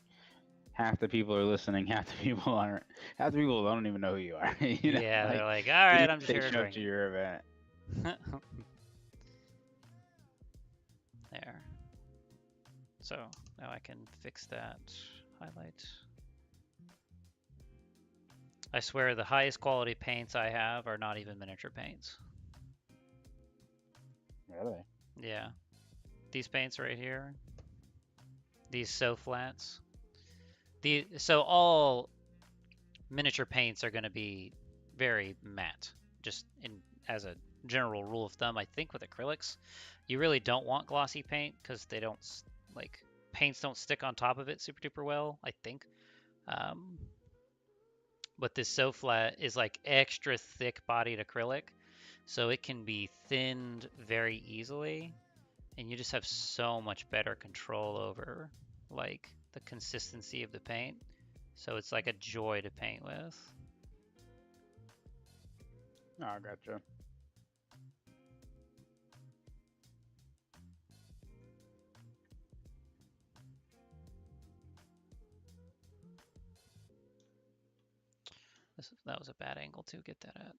Half the people are listening, half the people aren't. Half the people don't even know who you are. Yeah, Like they're like, they alright, think I'm just they here to show up to drink. your event. There. So, now I can fix that highlight. I swear the highest quality paints I have are not even miniature paints. Really? Yeah. These paints right here, these so flats. So all miniature paints are going to be very matte, just in as a general rule of thumb. I think with acrylics, you really don't want glossy paint because they don't like paints don't stick on top of it super duper well, I think. Um, but this so flat is like extra thick bodied acrylic, so it can be thinned very easily, and you just have so much better control over like the consistency of the paint. So it's like a joy to paint with. Oh, I gotcha. That was a bad angle to get that at.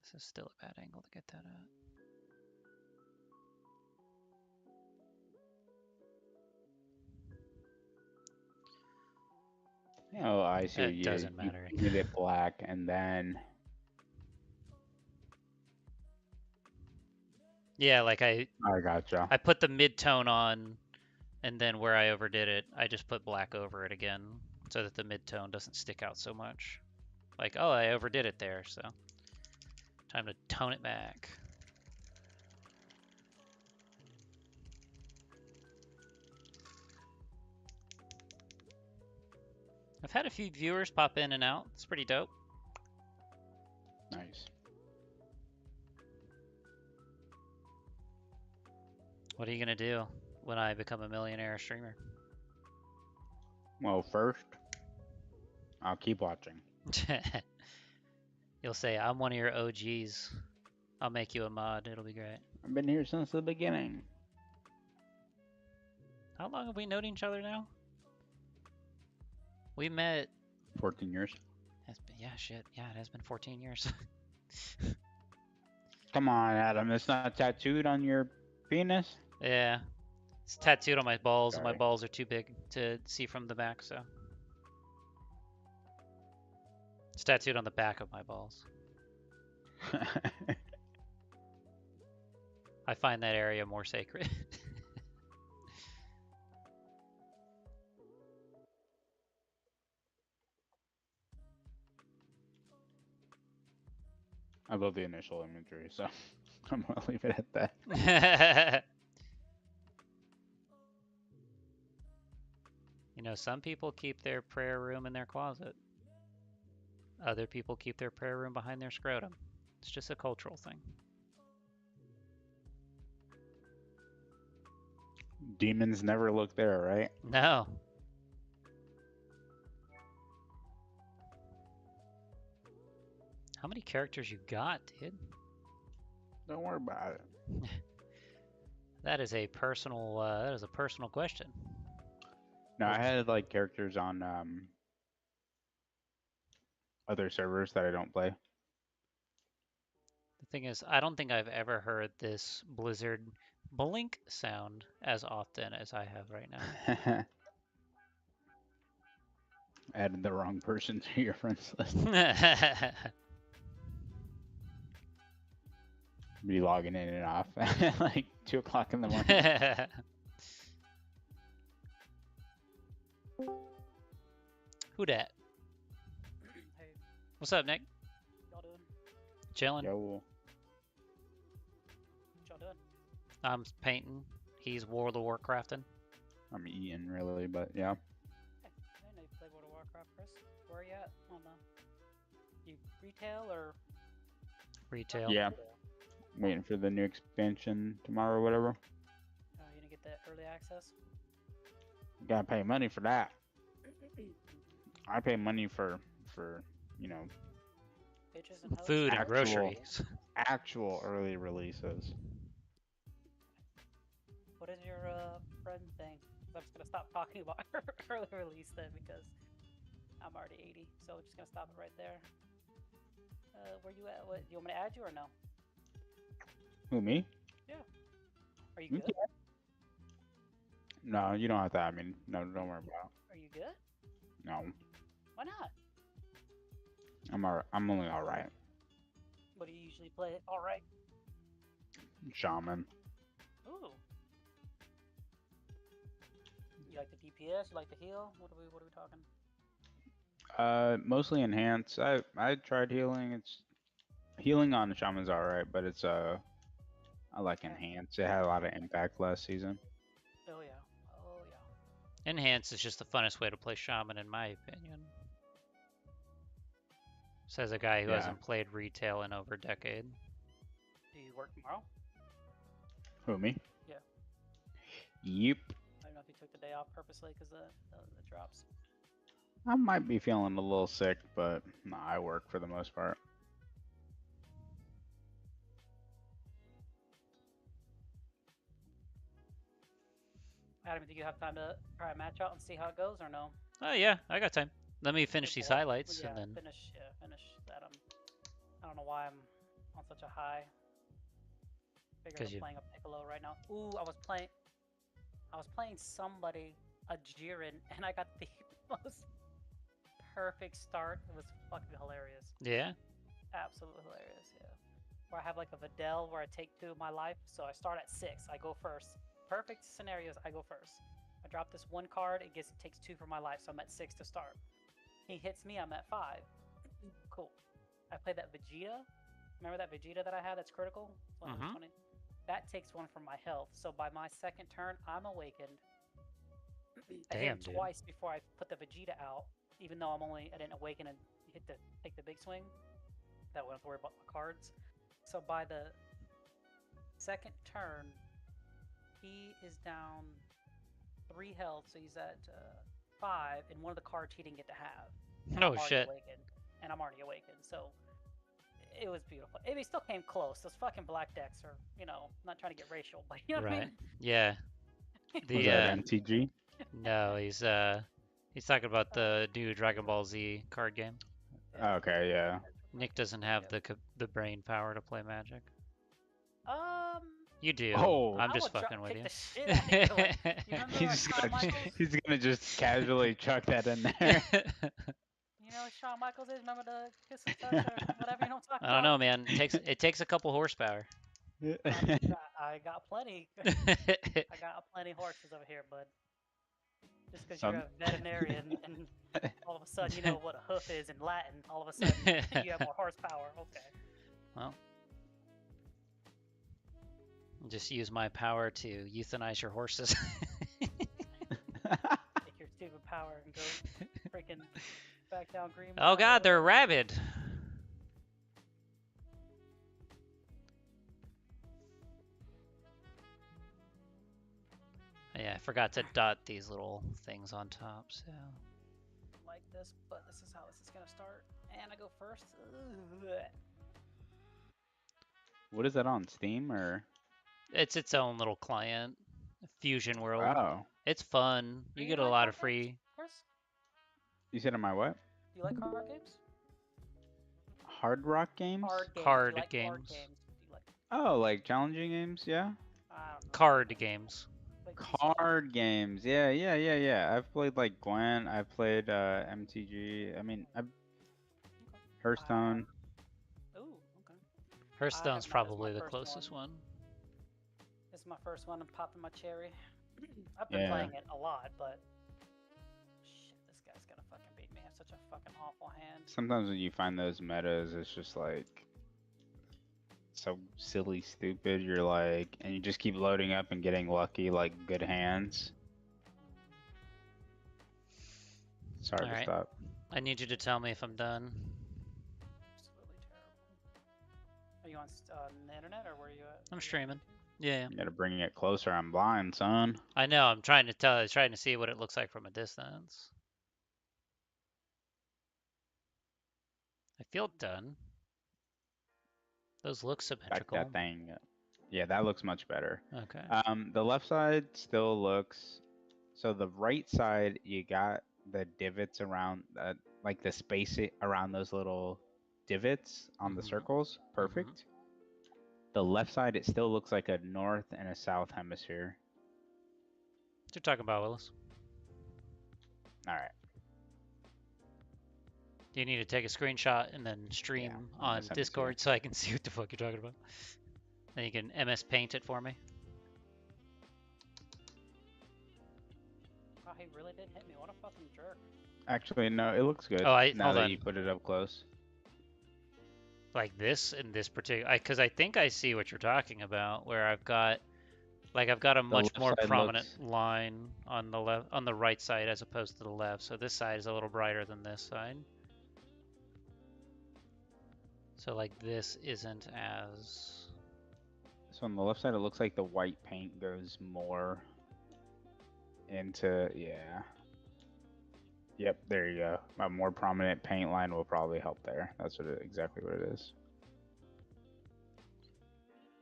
This is still a bad angle to get that at. Oh, I see. It You doesn't you matter. painted it black and then. Yeah, like I gotcha. I put the mid-tone on, and then where I overdid it, I just put black over it again so that the mid-tone doesn't stick out so much. Like, oh, I overdid it there, so time to tone it back. I've had a few viewers pop in and out. It's pretty dope. Nice. What are you gonna do when I become a millionaire streamer? Well, first, I'll keep watching. You'll say, I'm one of your OGs. I'll make you a mod. It'll be great. I've been here since the beginning. How long have we known each other now? We met. 14 years. Yeah, shit. Yeah, it has been 14 years. Come on, Adam. It's not tattooed on your penis? Yeah. It's tattooed on my balls, and my Sorry. balls are too big to see from the back, so. It's tattooed on the back of my balls. I find that area more sacred. I love the initial imagery, so I'm gonna leave it at that. You know, some people keep their prayer room in their closet. Other people keep their prayer room behind their scrotum. It's just a cultural thing. Demons never look there, right? No. How many characters you got, dude? Don't worry about it. That is a personal question. No, I had like characters on other servers that I don't play. The thing is, I don't think I've ever heard this Blizzard blink sound as often as I have right now. Added the wrong person to your friends list. Be logging in and off at like 2 o'clock in the morning. Who dat? Hey, What's up, Nick? y'all doing? Chilling. Yo, What y'all doing? I'm painting. He's World of Warcrafting. I'm eating really, but yeah. Hey, I didn't know you played World of Warcraft, Chris. Where are you at on the... You retail or... Retail. Yeah. Waiting for the new expansion tomorrow or whatever. You didn't get that early access? Gotta pay money for that. I pay money for you know, Bitches and hoes? Food and Actual- groceries. actual early releases. What is your friend thing? 'Cause I'm just gonna stop talking about early release then because I'm already 80, so we're just gonna stop it right there. Where you at? What, you want me to add you or no? Who, me? Are you Okay. good? No, you don't have to. I mean, no, don't worry about Are you good? it. No, Why not? I'm only all right. What do you usually play? All right. Shaman. Ooh. You like the DPS? You like the heal? What are we talking? Mostly enhance. I tried healing. It's healing on Shaman's all right, but it's I like enhance. It had a lot of impact last season. Oh yeah. Oh yeah. Enhance is just the funnest way to play Shaman, in my opinion. Says a guy who Yeah. hasn't played retail in over a decade. Do you work tomorrow? Who, me? Yeah. Yep. I don't know if you took the day off purposely because the drops. I might be feeling a little sick, but no, I work for the most part. Adam, do you have time to try a match out and see how it goes or no? Oh yeah, I got time. Let me finish these Well, highlights yeah, and then. finish that. I don't know why I'm on such a high. Figure 'Cause I'm you- playing a Piccolo right now. Ooh, I was playing somebody, a Jiren, and I got the most perfect start. It was fucking hilarious. Yeah. Absolutely hilarious, yeah. Where I have like a Videl where I take 2 of my life, so I start at 6. I go first. Perfect scenarios, I go first. I drop this 1 card, it takes 2 from my life, so I'm at 6 to start. He hits me, I'm at 5. Cool. I play that Vegeta. Remember that Vegeta that I had that's critical? It's one of the Mhm. 20 That takes 1 from my health. So by my second turn, I'm awakened. I hit Damn, him dude. twice before I put the Vegeta out, even though I didn't awaken and take the big swing. That wouldn't have to worry about my cards. So by the second turn, He is down 3 health, so he's at 5, and one of the cards he didn't get to have. And Oh I'm already shit. awakened. And I'm already awakened, so it was beautiful. He still came close. Those fucking black decks are, not trying to get racial, but you know what I Right. mean? Yeah. Was The that MTG? no, he's talking about the new Dragon Ball Z card game. Okay, yeah. Nick doesn't have the brain power to play Magic. Um, You do. Oh. I'm I just will fucking with kick you. the shit out of you. Like, you remember He's Shawn gonna, Michaels? he's gonna just casually chuck that in there. You know what Shawn Michaels is? Remember the kiss and touch or whatever? You know what I'm I talking don't know, about? man. It takes a couple horsepower. I got plenty. I got plenty horses over here, bud. Just because you're Some- a veterinarian and all of a sudden you know what a hoof is in Latin, all of a sudden you have more horsepower. Okay. Well, just use my power to euthanize your horses. Take your stupid power and go freaking back down Green Oh Mountain or god, they're whatever. rabid. Yeah, I forgot to dot these little things on top, so. Like this, but this is how this is gonna start. And I go first. Ugh. What is that on Steam or? It's its own little client, Fusion World. Wow. It's fun. Do You you get a like lot card of games, free. Chris? You said on my what? Do you like card games? Hard Rock games? Card games. Card Do you like games. Card games? Do you like? Oh, like challenging games? Yeah. I don't know. Card games. Like PC. Card games. Yeah. I've played like Gwent. I've played MTG. I mean, Hearthstone. Ooh, okay. Hearthstone's not. It's my probably the first closest one. This is my first one. I'm popping my cherry. I've been Yeah. playing it a lot, but shit, this guy's gonna fucking beat me. I have such a fucking awful hand. Sometimes when you find those metas, it's just like so silly, stupid. You're like, and you just keep loading up and getting lucky, like good hands. Sorry to Alright. stop. I need you to tell me if I'm done. Absolutely terrible. Are you on the internet or where are you at? I'm Are you on streaming. YouTube? Yeah. You gotta bring it closer. I'm blind, son. I know, I'm trying to see what it looks like from a distance. I feel done. Those look Back symmetrical. that thing. Yeah, that looks much better. Okay. The left side still looks. So the right side, you got the divots around, like the space around those little divots on the Mhm. circles. Perfect. The left side, it still looks like a north and a south hemisphere. What you're talking about, Willis? All right. Do you need to take a screenshot and then stream I'm on gonna send it to you. Discord so I can see what the fuck you're talking about? Then you can MS Paint it for me. Oh, he really did hit me. What a fucking jerk. Actually, no, it looks good. Oh, now hold that on. you put it up close. Like this in this particular, because I think I see what you're talking about, where I've got a much left more side prominent looks- line on the left, on the right side as opposed to the left. So this side is a little brighter than this side. So like this isn't as. So on the left side, it looks like the white paint goes more into, yeah. Yep, there you go. A more prominent paint line will probably help there. That's exactly what it is.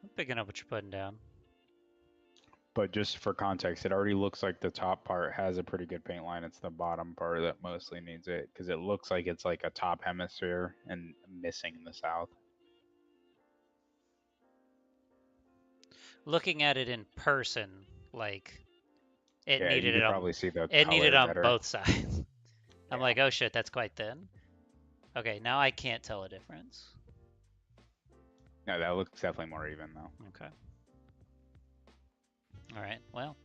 I'm picking up what you're putting down. But just for context, it already looks like the top part has a pretty good paint line. It's the bottom part that mostly needs it because it looks like it's like a top hemisphere and missing the south. Looking at it in person, like it Yeah, you needed could it on probably see the it needed color on better. both sides. I'm Yeah. like, oh shit, that's quite thin. Okay, now I can't tell a difference. No, that looks definitely more even though. Okay. All right. Well,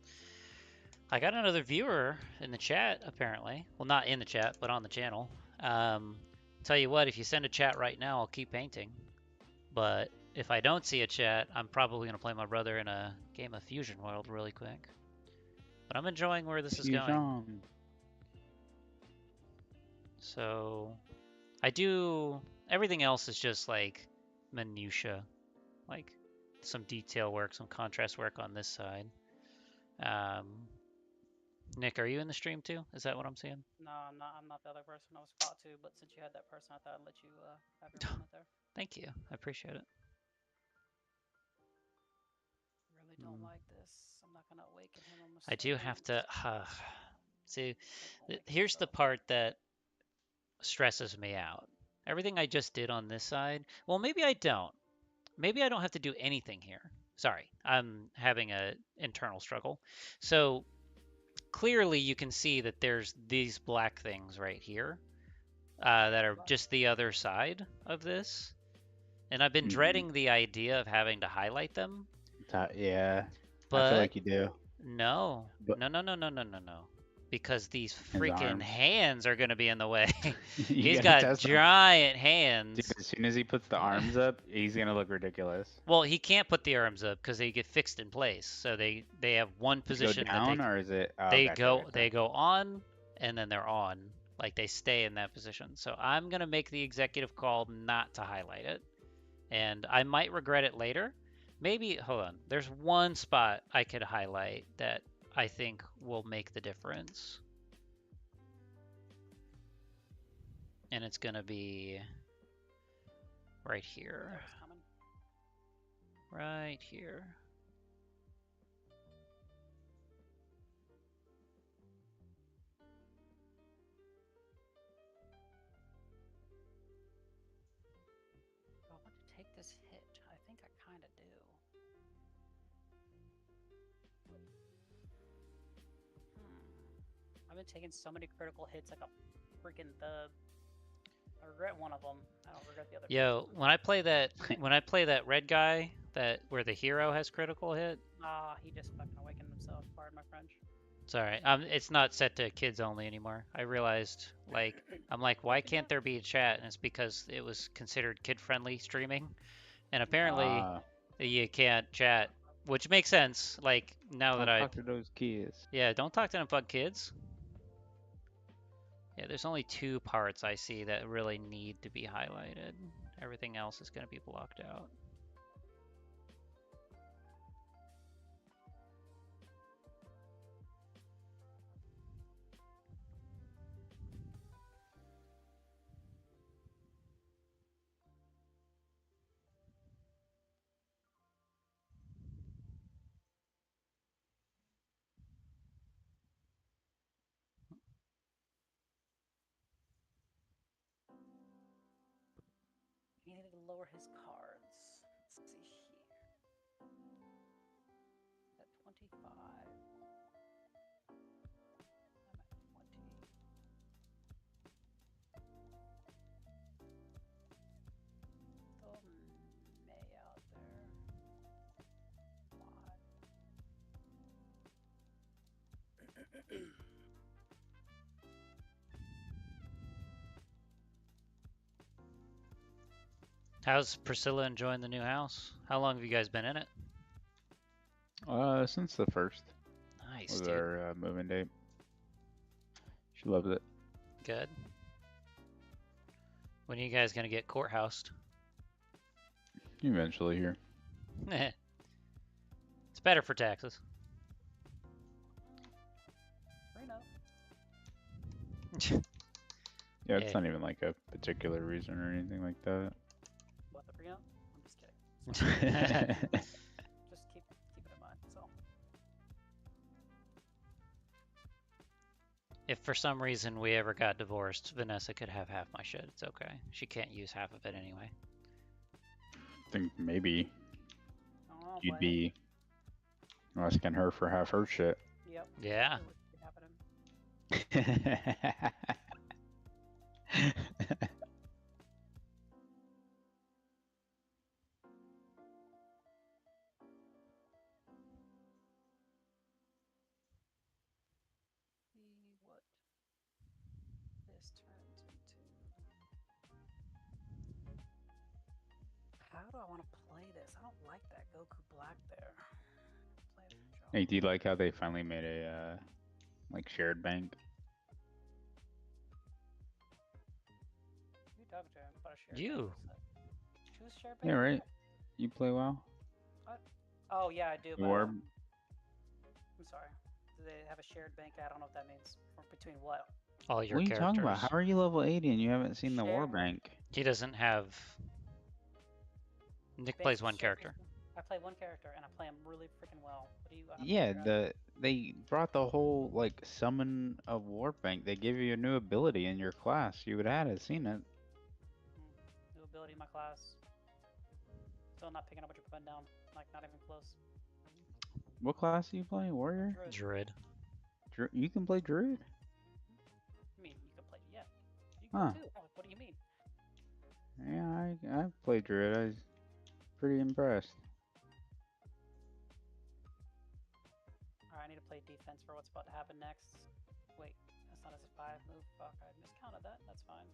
I got another viewer in the chat apparently. Well, not in the chat, but on the channel. Tell you what, if you send a chat right now, I'll keep painting. But if I don't see a chat, I'm probably gonna play my brother in a game of Fusion World really quick. But I'm enjoying where this is going. Fusion. So I do everything else is just like minutia, like some detail work, some contrast work on this side. Nick, are you in the stream too? Is that what I'm seeing? No, I'm not. I'm not the other person I was about to. But since you had that person, I thought I'd let you have your moment there. Thank you. I appreciate it. Really don't like this. I'm not gonna awaken him. I'm gonna I do have to. See, awaken here's the myself. part that stresses me out. Everything I just did on this side. Well, maybe I don't. Maybe I don't have to do anything here. Sorry, I'm having a internal struggle. So clearly you can see that there's these black things right here that are just the other side of this. And I've been dreading the idea of having to highlight them. Yeah, I But feel like you do. no, But no. Because these his freaking arms. hands are going to be in the way. You He's gotta got test him. giant Dude, hands. as soon as he puts the arms up, he's gonna look ridiculous. Well, he can't put the arms up because they get fixed in place. So they have one Does it position go down, that or is it? Oh, they gotcha. go on and then they're on. Like they stay in that position. So I'm going to make the executive call not to highlight it. And I might regret it later. Maybe, hold on. There's one spot I could highlight that I think will make the difference. And it's going to be right here. Right here. Do I want to take this hit? I think I kind of do. I've been taking so many critical hits like a freaking thug. I regret one of them. I don't regret the other. Yo, when I play that red guy, that where the hero has critical hit. Ah, he just fucking awakened himself. Pardon my French. It's alright. It's not set to kids only anymore. I realized, like, I'm like, why can't there be a chat? And it's because it was considered kid-friendly streaming, and apparently you can't chat, which makes sense. Like now that I talk to those kids. Yeah, don't talk to them bug kids. Yeah, there's only 2 parts I see that really need to be highlighted. Everything else is going to be blocked out. He needed to lower his cards. Let's see here. At 25. I'm at 20. Throw May out there. 5. How's Priscilla enjoying the new house? How long have you guys been in it? Since the first. Nice, Was dude. our moving date. She loves it. Good. When are you guys gonna get courthoused? Eventually here. It's better for taxes. Yeah, it's not even like a particular reason or anything like that. What, the prenup? I'm just kidding. Just keep it in mind. So. If for some reason we ever got divorced, Vanessa could have half my shit. It's okay. She can't use half of it anyway. I think maybe Oh, you'd be asking her for half her shit. Yep. Yeah. How do I want to play this? I don't like that Goku Black there. Hey, do you like how they finally made a like shared bank? You talking to him about a shared You. bank? Choose shared bank? Yeah, right. You play WoW? What? Oh yeah, I do. Orb? I'm sorry. Do they have a shared bank? I don't know what that means. Or between what? All your What are you talking about? How characters. are you level 80 and you haven't seen the war Share- bank? He doesn't have. Nick plays Basic one share- character. I play one character and I play him really freaking well. What do you? I don't Yeah, figure out. they brought the whole like summon a war bank. They give you a new ability in your class. You would have seen it. New ability in my class. Still not picking up what you're putting down. Like not even close. What class do you play? Warrior? Druid. Druid. You can play druid? I mean, you can play. Yeah. You can Huh. too. Oh, what do you mean? Yeah, I played druid. I was pretty impressed. Alright, I need to play defense for what's about to happen next. Wait, that's not as a 5 move. Fuck, I miscounted that. That's fine.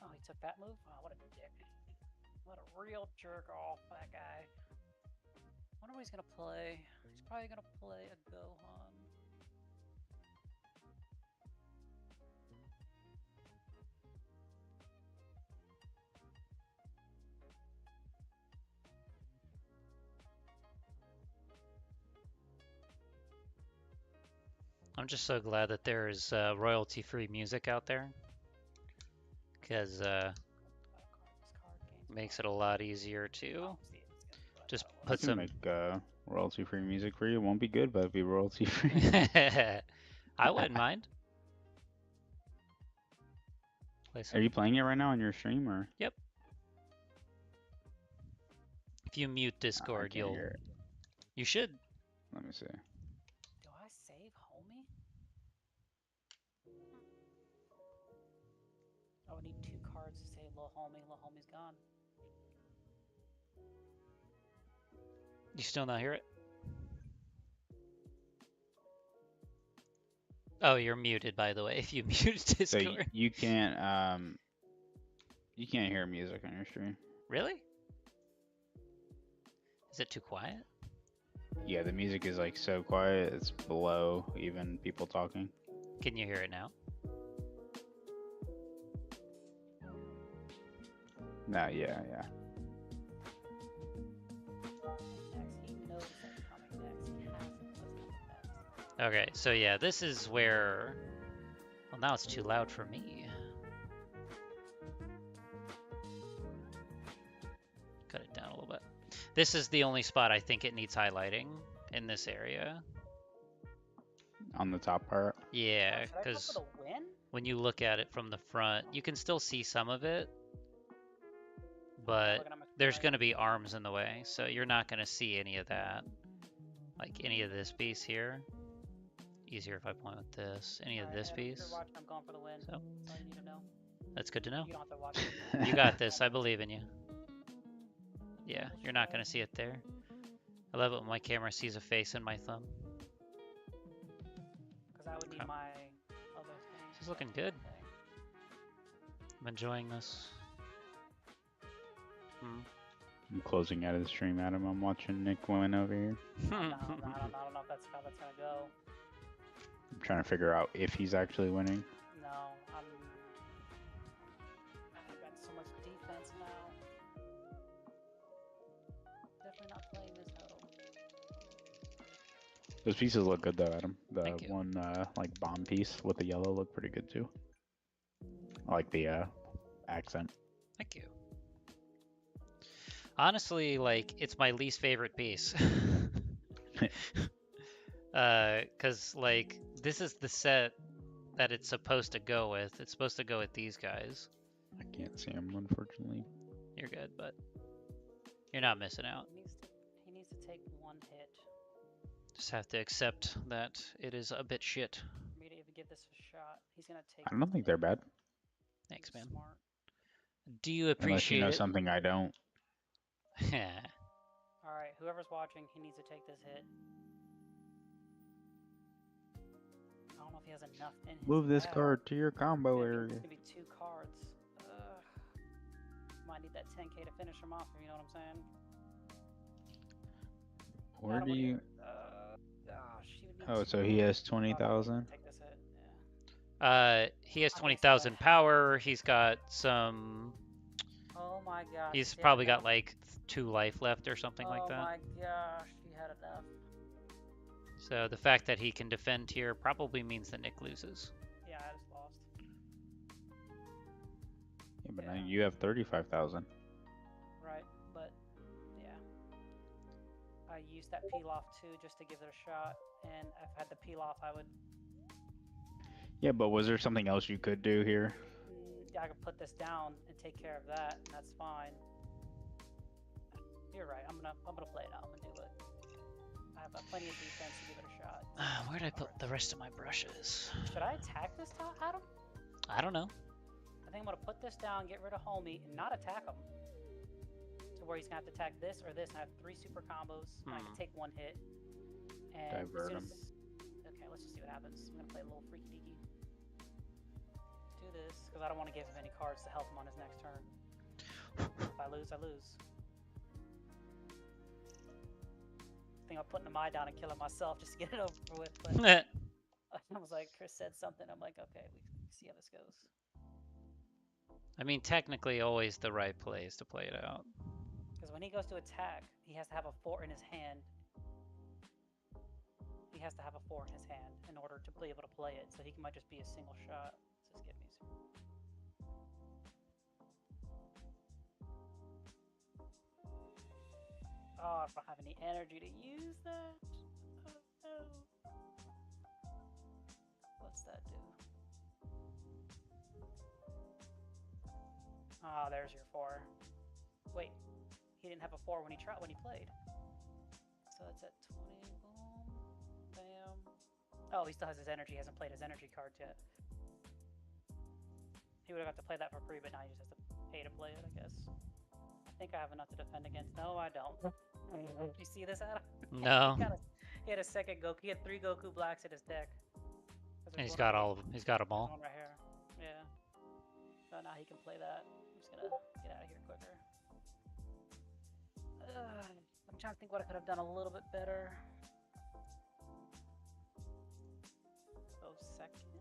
Oh, he took that move? Oh, what a dick. What a real jerk off, that guy. Wonder what he's gonna play. He's probably gonna play a Gohan. I'm just so glad that there is royalty-free music out there, because This card gains makes it a lot easier to Oh, see, it's gonna just put I put can some. make royalty-free music for you. It won't be good, but it'll be royalty-free. I wouldn't mind. Play Are some. you playing it right now on your stream or? Yep. If you mute I Discord, can't hear it. you should. Let me see. Do I save homie? I would need 2 cards to save Lil Homie. Lil Homie's gone. You still not hear it? Oh, you're muted, by the way. If you mute So Discord. you can't hear music on your stream. Really? Is it too quiet? Yeah, the music is like so quiet. It's below even people talking. Can you hear it now? No, yeah. Next, he knows that's coming next. He has to know what's coming next. Okay, so yeah, this is where. Well, now it's too loud for me. Cut it down a little bit. This is the only spot I think it needs highlighting in this area. On the top part. Yeah, Should I go because for the win? when you look at it from the front, you can still see some of it, I'm but looking at my there's screen going to right be arms in the way, so you're not going to see any of that. Like any of this piece here. Easier if I point with this. Any of Alright, this Adam, if piece. you're watching, I'm going for the win. So. That's all you need to know. That's good to know. You don't have to watch it. You got this. I believe in you. Yeah, you're not going to see it there. I love it when my camera sees a face in my thumb. Because I would need Okay. my other thing. This is looking good. Okay. I'm enjoying this. I'm closing out of the stream, Adam. I'm watching Nick win over here. I don't know if that's how that's gonna go. I'm trying to figure out if he's actually winning. No, I've got so much defense now. Definitely not playing this hoe. Those pieces look good though, Adam. The Thank you. one like bomb piece with the yellow looked pretty good too. I like the accent. Thank you. Honestly, like, it's my least favorite piece. Cause like, this is the set that it's supposed to go with. It's supposed to go with these guys. I can't see him unfortunately. You're good, but you're not missing out. He needs to take 1 hit Just have to accept that it is a bit shit. for me to even give this a shot. He's gonna take. I don't think they're bad. Thanks, He's man. Smart. Do you Unless you appreciate know it? something I don't. All right, whoever's watching, he needs to take this hit. I don't know if he has enough in his Move this bag. card to your combo It's area. gonna be 2 cards. Ugh. Might need that 10k to finish him off. You know what I'm saying? Where Adam, do what you? Gosh, he would need Oh, to- so he has Oh, 20,000. Take this hit. Yeah. He has I guess 20,000 that- power. He's got some. Oh my gosh. He's he had probably got enough. like 2 life left or something like Oh that. my gosh, he had enough. So the fact that he can defend here probably means that Nick loses. Yeah, I just lost. Yeah, but now Yeah. you have 35,000. Right, but yeah. I used that peel off too just to give it a shot, and if I had the peel off, I would. Yeah, but was there something else you could do here? I could put this down and take care of that, and that's fine. You're right. I'm gonna play it out. I'm gonna do it. I have plenty of defense to give it a shot. Where did I put the rest of my brushes? Should I attack this Adam? I don't know. I think I'm gonna put this down, get rid of homie, and not attack him. To where he's gonna have to attack this or this, and I have 3 super combos, and I can take 1 hit. And Divert him. Okay, let's just see what happens. I'm gonna play a little freaky deaky. Do this, because I don't want to give him any cards to help him on his next turn. If I lose, I lose. I think I'm putting the Mai down and killing myself just to get it over with. But I was like, Chris said something. I'm like, okay, we see how this goes. I mean, technically, always the right play is to play it out. Because when he goes to attack, he has to have a 4 in his hand. He has to have a 4 in his hand in order to be able to play it. So he might just be a single shot. Let's just get me some. Oh, I don't have any energy to use that. Oh no. What's that do? Ah, there's your 4. Wait, he didn't have a 4 when he played. So that's at 20. Boom, bam. Oh, he still has his energy. He hasn't played his energy cards yet. He would have got to play that for free, but now he just has to pay to play it, I guess. I think I have enough to defend against. No, I don't. You see this, Adam? No. He had a second Goku. He had 3 Goku Blacks in his deck. And he's got all of them. He's got them all. One right here. Yeah. So now he can play that. I'm just gonna get out of here quicker. I'm trying to think what I could have done a little bit better. So second.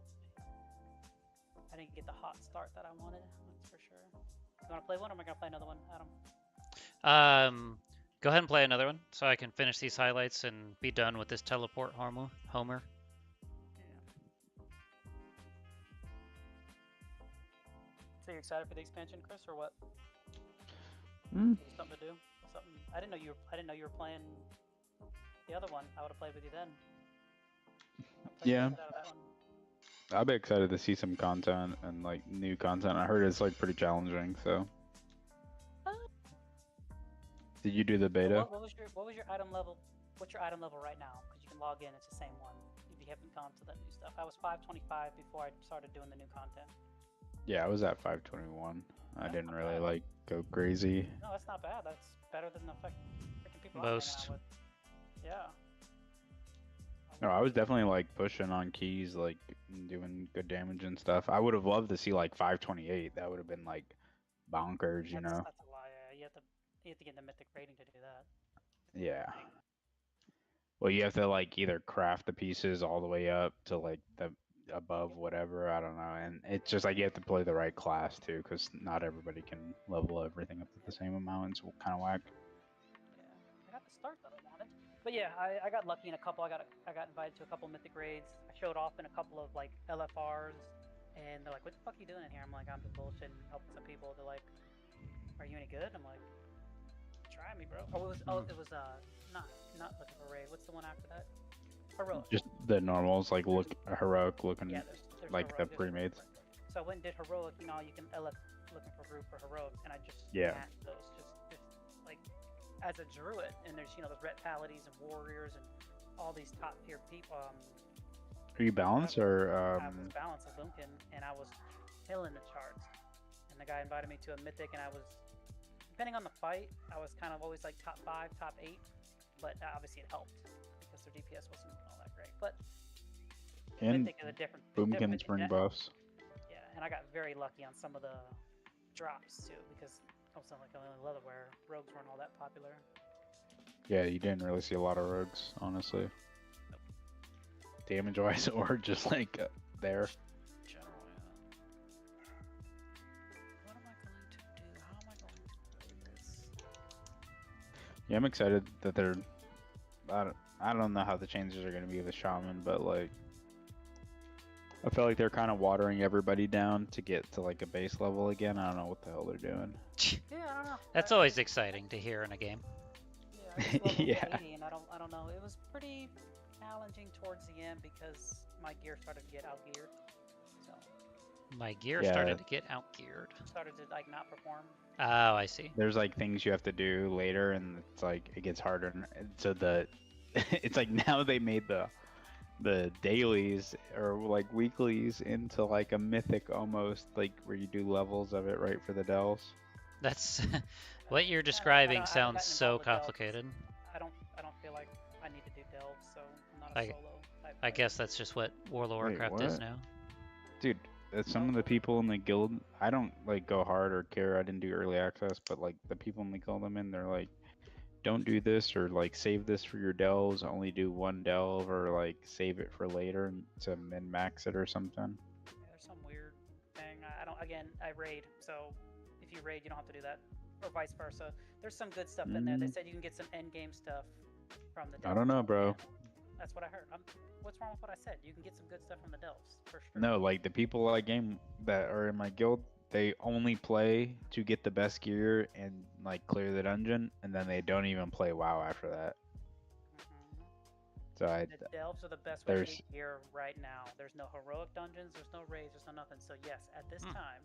I didn't get the hot start that I wanted. That's for sure. You want to play one, or am I gonna play another one, Adam? Go ahead and play another one so I can finish these highlights and be done with this teleport Homer. So you're excited for the expansion, Chris, or what? Mm. Something to do? Something? I didn't know you were playing the other one. I would have played with you then. Yeah. I'll be excited to see some content and like new content. I heard it's like pretty challenging. So. Did you do the beta? What was your item level? What's your item level right now? Because you can log in. It's the same one. If you haven't gone to that new stuff, I was 525 before I started doing the new content. Yeah, I was at 521. I didn't really like go crazy. No, that's not bad. That's better than the freaking people Most. I'm hanging out with. Yeah. No, I was definitely like pushing on keys, like doing good damage and stuff. I would have loved to see like 528. That would have been like bonkers, you know. That's a lie. Yeah. You have to get the mythic rating to do that. Yeah. Well, you have to like either craft the pieces all the way up to like the above whatever. I don't know, and it's just like you have to play the right class too, because not everybody can level everything up at the same amount. It's kind of whack. Yeah, I got the start that I wanted. But yeah, I got lucky in a couple. I got invited to a couple mythic raids. I showed off in a couple of like LFRs, and they're like, "What the fuck are you doing in here?" I'm like, "I'm just bullshitting, helping some people." They're like, "Are you any good?" I'm like, "Try me, bro." It was not looking for raid. What's the one after that? Heroic. Just the normals, like look heroic looking, Yeah, there's like heroic, the there's pre-mades. heroic. So I went and did heroic. You know, you can LF looking for group for heroic, and I just matched those just like as a druid. And there's there's ret palities and warriors and all these top tier people. Are you balanced or I was balanced as Boomkin, and I was killing the charts. And the guy invited me to a mythic, and I was, depending on the fight, I was kind of always like top 5, top 8. But obviously it helped because their DPS wasn't all that great. But and mythic is a different. Boomkins bring buffs? Yeah, and I got very lucky on some of the drops too, because also like Leatherware, rogues weren't all that popular. Yeah, you didn't really see a lot of rogues, honestly. Damage wise, or just like there. General, yeah. What am I going to do? How am I going to play this? Yeah, I'm excited that they're. I don't know how the changes are gonna be with Shaman, but like I feel like they're kind of watering everybody down to get to like a base level again. I don't know what the hell they're doing. Yeah, I don't know. That's always exciting to hear in a game. Yeah, I just leveled Yeah. to 80, and I don't know. It was pretty challenging towards the end because my gear started to get outgeared. So My gear Yeah. started to get outgeared. started to like not perform. Oh, I see. There's like things you have to do later, and it's like it gets harder. And so the it's like now they made the dailies or like weeklies into like a mythic almost, like where you do levels of it right for the delves. That's what you're I describing haven't sounds gotten so involved with delves. complicated. I don't feel like I need to do delves, so I'm not a I- solo type. I player. guess that's just what World of Wait, Warcraft is what? now. Dude, some of the people in the guild, I don't like go hard or care. I didn't do early access, but like the people in the guild I'm in, they're like, don't do this or like save this for your delves. Only do one delve or like save it for later to min max it or something. Yeah, there's some weird thing. I don't. Again, I raid, so if you raid, you don't have to do that, or vice versa. There's some good stuff in there. They said you can get some end game stuff from the delves. I don't know, so, bro. yeah, that's what I heard. What's wrong with what I said? You can get some good stuff from the delves for sure. No, like the people I game that are in my guild, they only play to get the best gear and like clear the dungeon, and then they don't even play WoW after that. Mhm. So I, The delves are the best way to there's- get gear right now. There's no heroic dungeons. There's no raids. There's no nothing. So yes, at this time,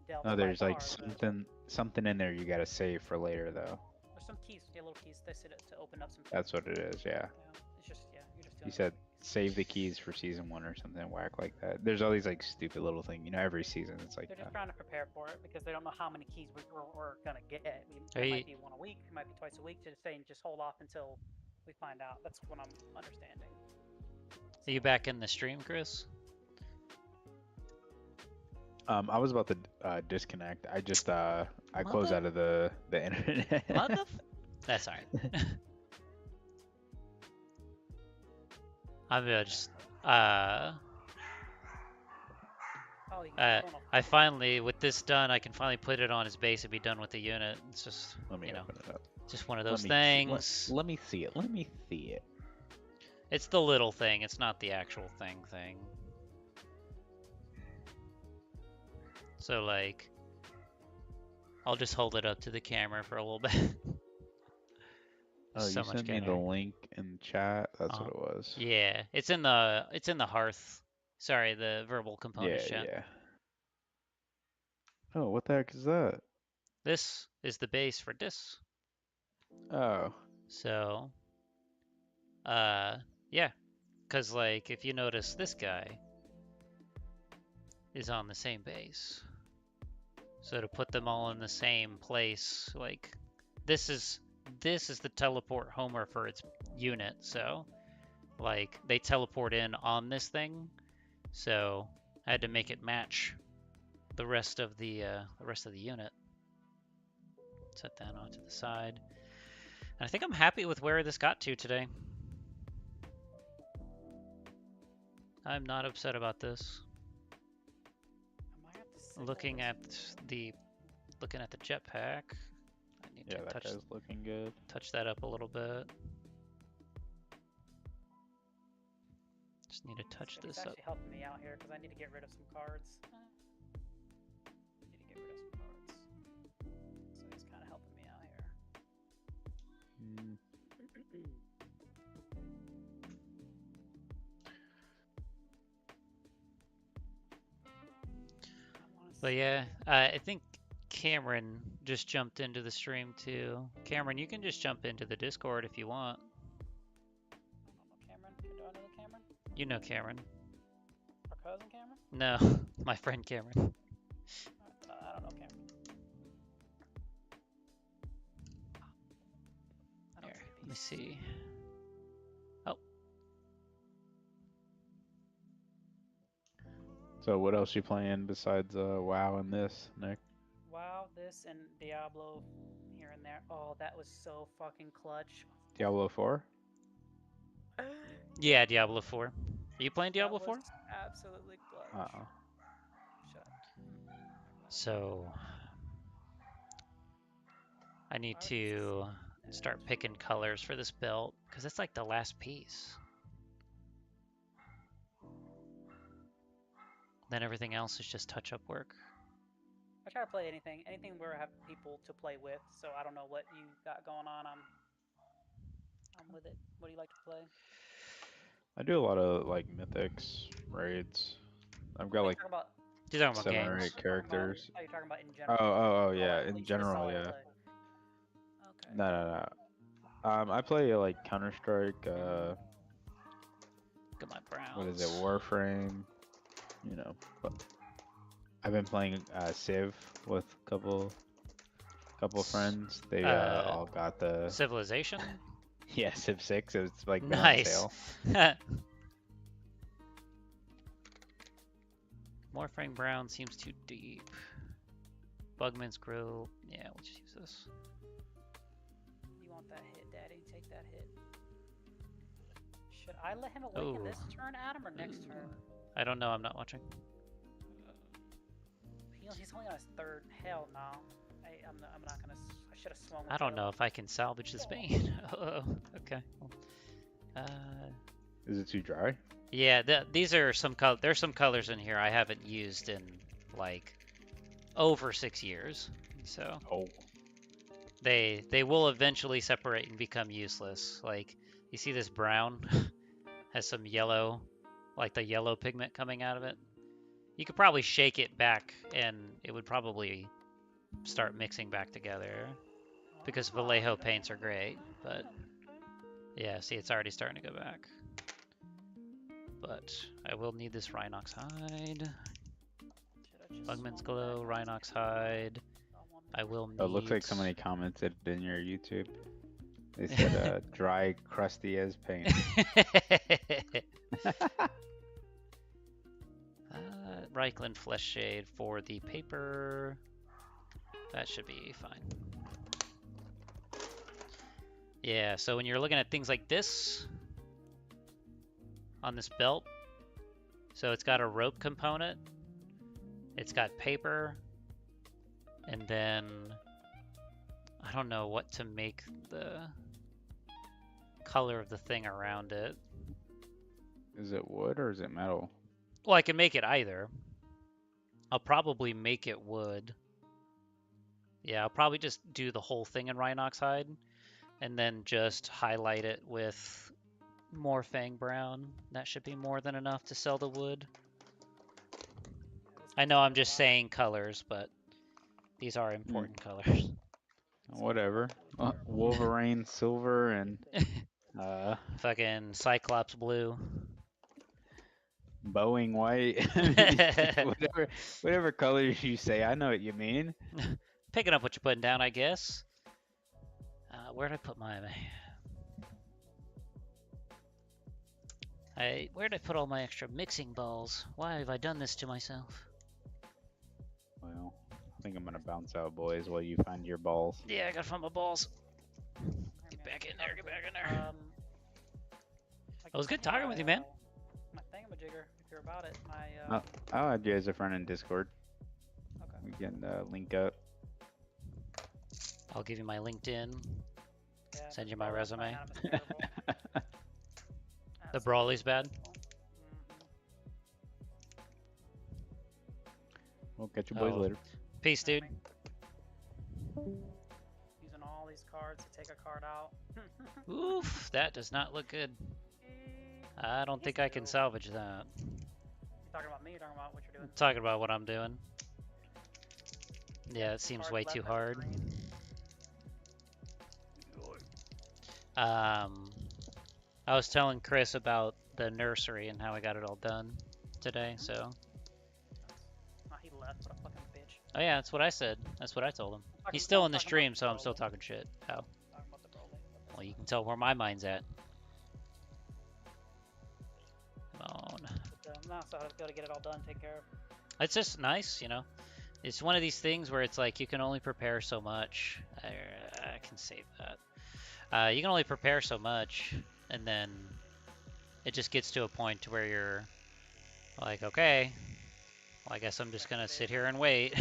delves. no, by there's like far the- something in there you gotta save for later though. There's some keys, yeah, little keys. They said it to open up some. That's what it is, yeah. It's just you're just doing. You said save the keys for season 1 or something whack like that. There's all these like stupid little things, every season it's like they're just that. trying to prepare for it because they don't know how many keys we're gonna get. Are It you- might be one a week, it might be twice a week. To saying just hold off until we find out. That's what I'm understanding. Are you back in the stream, Chris? I was about to disconnect. I just I closed Mother- out of the internet. Mother. That's alright. I'm just Oh, you can Uh, put it on I finally, with this done, I can finally put it on his base and be done with the unit. It's just, Let me you know, open it up. just one of Let those me things. Let me see it. Let me see it. It's the little thing. It's not the actual thing. So like, I'll just hold it up to the camera for a little bit. Oh, There's so you much sent me the going on. link in chat. That's what it Uh-huh. was. Yeah, it's in the hearth. Sorry, the verbal Yeah, components chat. yeah. Oh, what the heck is that? This is the base for this. Oh, So, yeah, because like if you notice, this guy is on the same base. So to put them all in the same place, like this is the teleport Homer for its unit. So like they teleport in on this thing. So I had to make it match the rest of the unit. Set that onto the side. And I think I'm happy with where this got to today. I'm not upset about this. I might have to signal Looking this. at the jetpack, I need yeah, to that touch guy's looking good. that up a little bit. Just need to touch It's this up. actually helping me out here because I need to get rid of some cards. Need to get rid of some cards. So he's kind of helping me out here. Mm, But yeah, I think Cameron just jumped into the stream too. Cameron, you can just jump into the Discord if you want. Cameron? Do I know the Cameron? You know Cameron. Our cousin Cameron? No, my friend Cameron. I don't know Cameron. I don't Here, see let me these. see. Oh, So what else you playing besides WoW and this, Nick? WoW, this, and Diablo here and there. Oh, that was so fucking clutch. Diablo 4? yeah, Diablo 4. Are you playing That Diablo 4? was absolutely clutch. Uh-uh. Shut. So I need Why would this to Start picking colors for this belt because it's like the last piece. Then everything else is just touch-up work. I try to play anything where I have people to play with. So I don't know what you got going on. I'm with it. What do you like to play? I do a lot of like mythics, raids. I've got Are you like talking about? You're talking about 7 or games. 8 characters. Are you talking about in Oh, general? oh, oh, Or yeah. at In least just general, solid yeah. play? Okay. No, no, no. I play like Counter Strike. Look at my browns. What is it? Warframe. You know. But I've been playing Civ with a couple friends. They all got the Civilization? yeah, Civ 6. It's like been on Nice. sale. Warframe Brown seems too deep. Bugman's Grill. Yeah, we'll just use this. You want that hit, Daddy? Take that hit. Should I let him awaken this turn, Adam, or next turn? I don't know. I'm not watching. He's only on his third. Hell no. I'm not gonna. I should have swung. I don't know if I can salvage this Bane. Oh, okay. Is it too dry? Yeah, these are some there's some colors in here I haven't used in like over 6 years. So Oh. they will eventually separate and become useless. Like you see this brown has some yellow, like the yellow pigment coming out of it. You could probably shake it back and it would probably start mixing back together because Vallejo paints are great, but yeah, see it's already starting to go back. But I will need this Rhinox hide. Bugman's Glow, Rhinox hide. I will need... Oh, it looks like somebody commented in your YouTube. They said dry, crusty as paint. Reichland Flesh Shade for the paper. That should be fine. Yeah, so when you're looking at things like this on this belt, so it's got a rope component, it's got paper, and then I don't know what to make the color of the thing around it. Is it wood or is it metal? Well, I can make it either. I'll probably make it wood. Yeah, I'll probably just do the whole thing in Rhinox hide and then just highlight it with more Fang Brown. That should be more than enough to sell the wood. I know I'm just saying colors, but these are important colors. Whatever. Wolverine silver and Fucking Cyclops blue. Boeing white. whatever colors you say, I know what you mean. Picking up what you're putting down, I guess. Where'd I put my... Where'd I put all my extra mixing balls? Why have I done this to myself? Well, I think I'm gonna bounce out, boys, while you find your balls. Yeah, I gotta find my balls. Get back in there, get back in there. It was good talking with you, man. My thingamajigger, if you're about it. My I'll add you as a friend in Discord. Okay. We can link up. I'll give you my LinkedIn. Yeah, Send you the my Brawley's resume. Dynamic is terrible. The Brawley's bad? We'll catch you boys Oh. later. Peace, dude. Using all these cards to take a card out. Oof, that does not look good. I don't think I can salvage that. You talking about me or talking about what you're doing? I'm talking about what I'm doing. Yeah, it seems Cards way left too as a hard. green. I was telling Chris about the nursery and how I got it all done today, so. Oh, he left. What a fucking bitch. Oh yeah, that's what I said. That's what I told him. Talking- He's still no, in the talking about stream, so I'm Brawley. still talking shit. How? Talking about the Brawley. Well, you can tell where my mind's at. Come on. But, no, so I've got to get it all done, take care of. It's just nice, you know. It's one of these things where it's like you can only prepare so much. I can save that. You can only prepare so much, and then it just gets to a point to where you're like, okay, well, I guess I'm just gonna sit here and wait.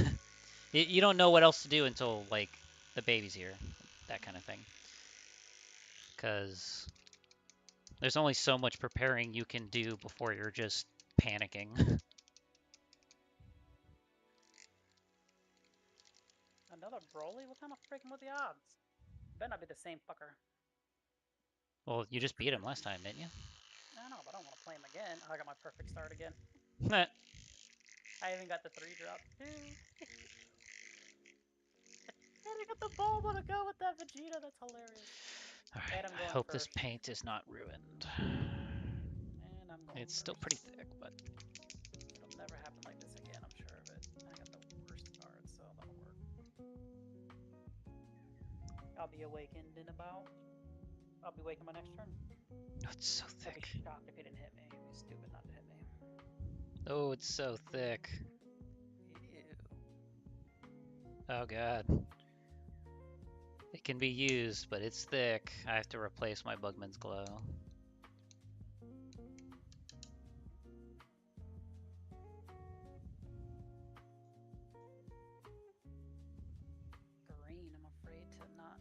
You don't know what else to do until like the baby's here, that kind of thing. because there's only so much preparing you can do before you're just panicking. Another Broly? What kind of freaking with the odds? Better not be the same fucker. Well, you just beat him last time, didn't you? I know, but I don't want to play him again. Oh, I got my perfect start again. All I even got the 3 drop too. And I got the Bulma to go with that Vegeta. That's hilarious. right, And I'm I going hope this first. paint is not ruined. And I'm going It's still pretty thick, but It'll never happen like this again, I'm sure of it. I got the worst cards, so that'll work. I'll be awakened in about... I'll be waking my next turn. oh, it's so I'd be thick. shocked if it didn't hit me. It'd be stupid not to hit me. Oh, it's so thick. Ew. Oh god. It can be used, but it's thick. I have to replace my Bugman's Glow. Green, I'm afraid to not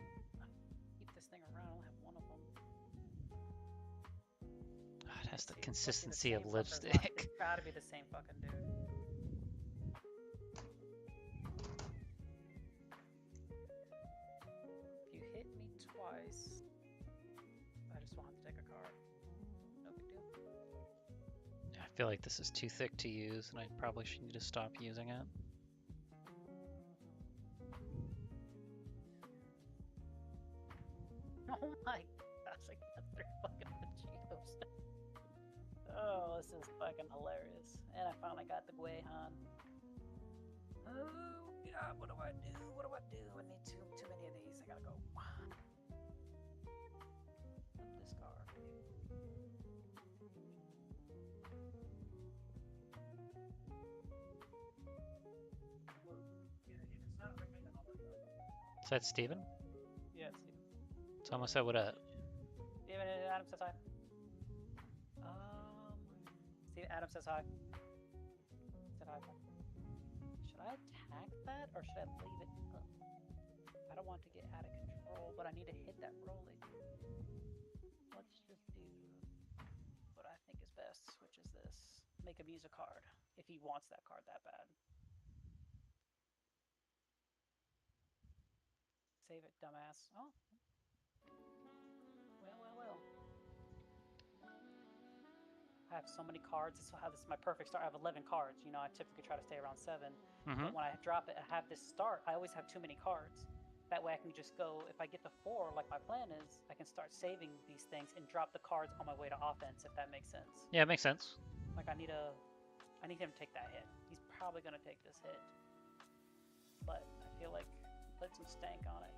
keep this thing around. I only have one of them. It has the See, it must be the consistency of same fuckers left. lipstick. It's gotta be the same fucking dude. If you hit me twice, I just won't have to take a card. No big deal. I feel like this is too thick to use, and I probably should need to stop using it. Oh my gosh, I got 3 fucking Vegetos. Oh, this is fucking hilarious. And I finally got the Guihan. Oh god, what do I do? What do I do? I need too many of these. I gotta go. Discard. Is that Steven? Yes. Tell said what up. Steven Adam says hi. Steven Adam says hi. Said hi. Should I attack that or should I leave it up? I don't want to get out of control, but I need to hit that Broly. Let's just do what I think is best, which is this. Make him use a card if he wants that card that bad. Save it, dumbass. Oh. Well. I have so many cards. This is my perfect start. I have 11 cards. You know, I typically try to stay around 7. But when I drop it, I have this start. I always have too many cards. That way I can just go, if I get to 4, like my plan is, I can start saving these things and drop the cards on my way to offense, if that makes sense. Yeah, it makes sense. Like I need him to take that hit. He's probably going to take this hit. But I feel like put some stank on it.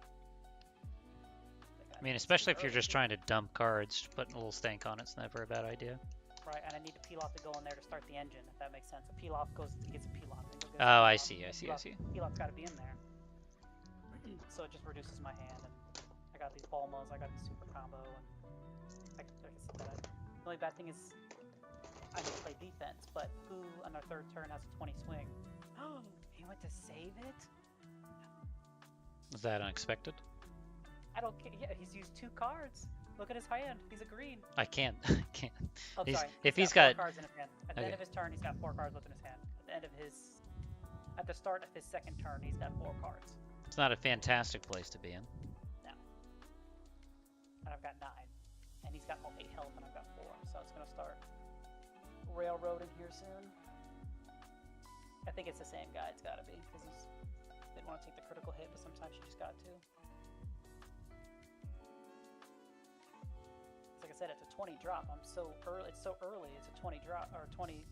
I mean, especially if you're just trying to dump cards, putting a little stank on it's never a bad idea. Right, and I need a Pilaf to go in there to start the engine, if that makes sense. A Pilaf gets a Pilaf. Oh, I see. Pilaf's got to be in there. So it just reduces my hand, and I got these Bulmas, I got the super combo, and like I said, the only bad thing is I need to play defense, but who on their 3rd turn has a 20 swing? Oh, he went to save it? Was that unexpected? I don't care. Yeah, he's used 2 cards. Look at his hand. He's a green. I can't. Oh, He's- sorry. if He's he's got got- 4 cards in his hand. At the end of his turn, he's got 4 cards left in his hand. At the start of his 2nd turn, he's got 4 cards. It's not a fantastic place to be in. No. And I've got 9. And he's got 8 health, and I've got 4. So it's gonna start railroading here soon. I think it's the same guy. It's gotta be because he didn't want to take the critical hit, but sometimes you just got to. Like I said, it's a 20 drop. I'm so early. It's so early. It's a 20 drop or 20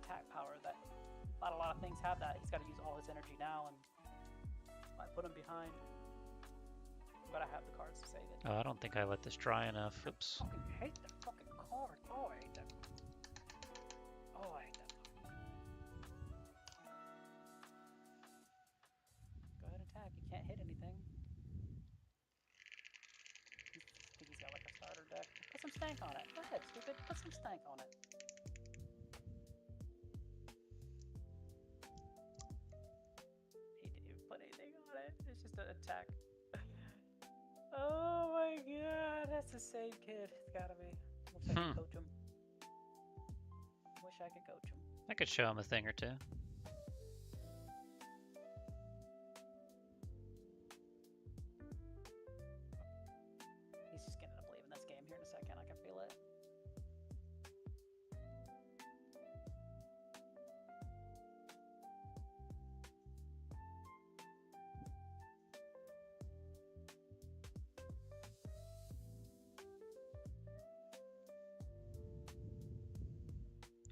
attack power that not a lot of things have that. He's got to use all his energy now, and I put him behind. But I have the cards to save it. Oh, I don't think I let this dry enough. Oops. I fucking hate that fucking card. Oh, I hate that. Oh, I hate that. Go ahead and attack. You can't hit anything. I think he's got like a starter deck. Put some stank on it. Go ahead, stupid. Put some stank on it. He didn't even put anything on it. It's just an attack. Oh my god, same kid. It's gotta be. Wish I could coach him. Wish I could coach him. I could show him a thing or two. He's just gonna end up leaving this game here in a second. I can feel it.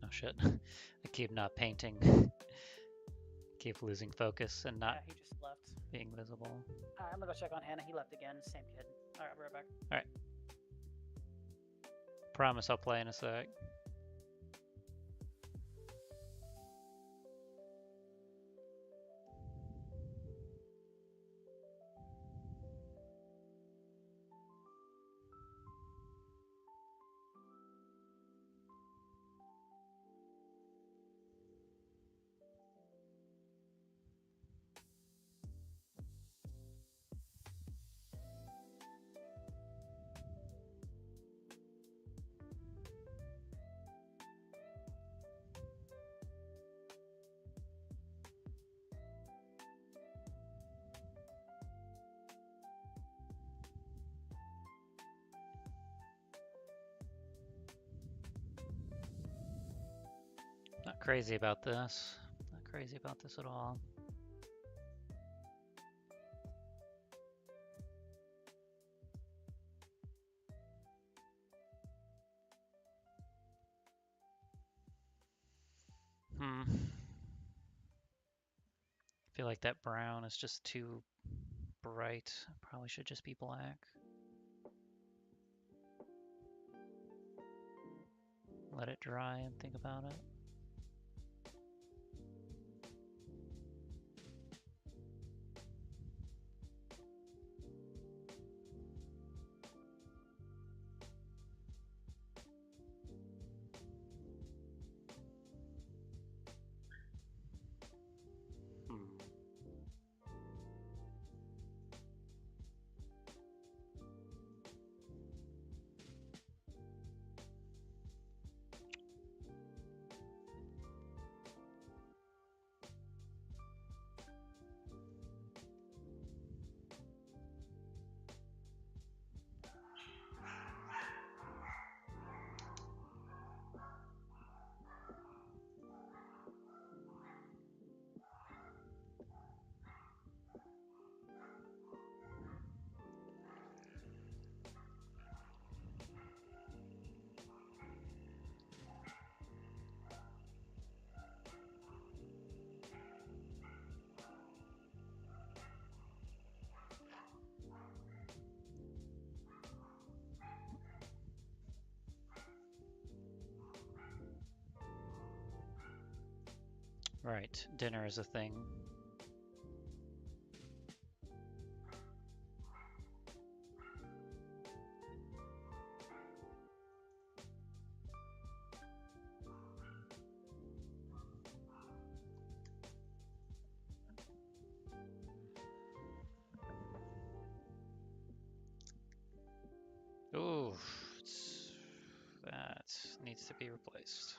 Oh shit. I keep not painting. Keep losing focus and not Yeah, he just left. being visible. Alright, I'm gonna go check on Hannah. He left again. Same kid. Alright, I'll be right back. Promise I'll play in a sec. Not crazy about this. Not crazy about this at all. Feel like that brown is just too bright. Probably should just be black. Let it dry and think about it. Right, dinner is a thing. Ooh, that needs to be replaced.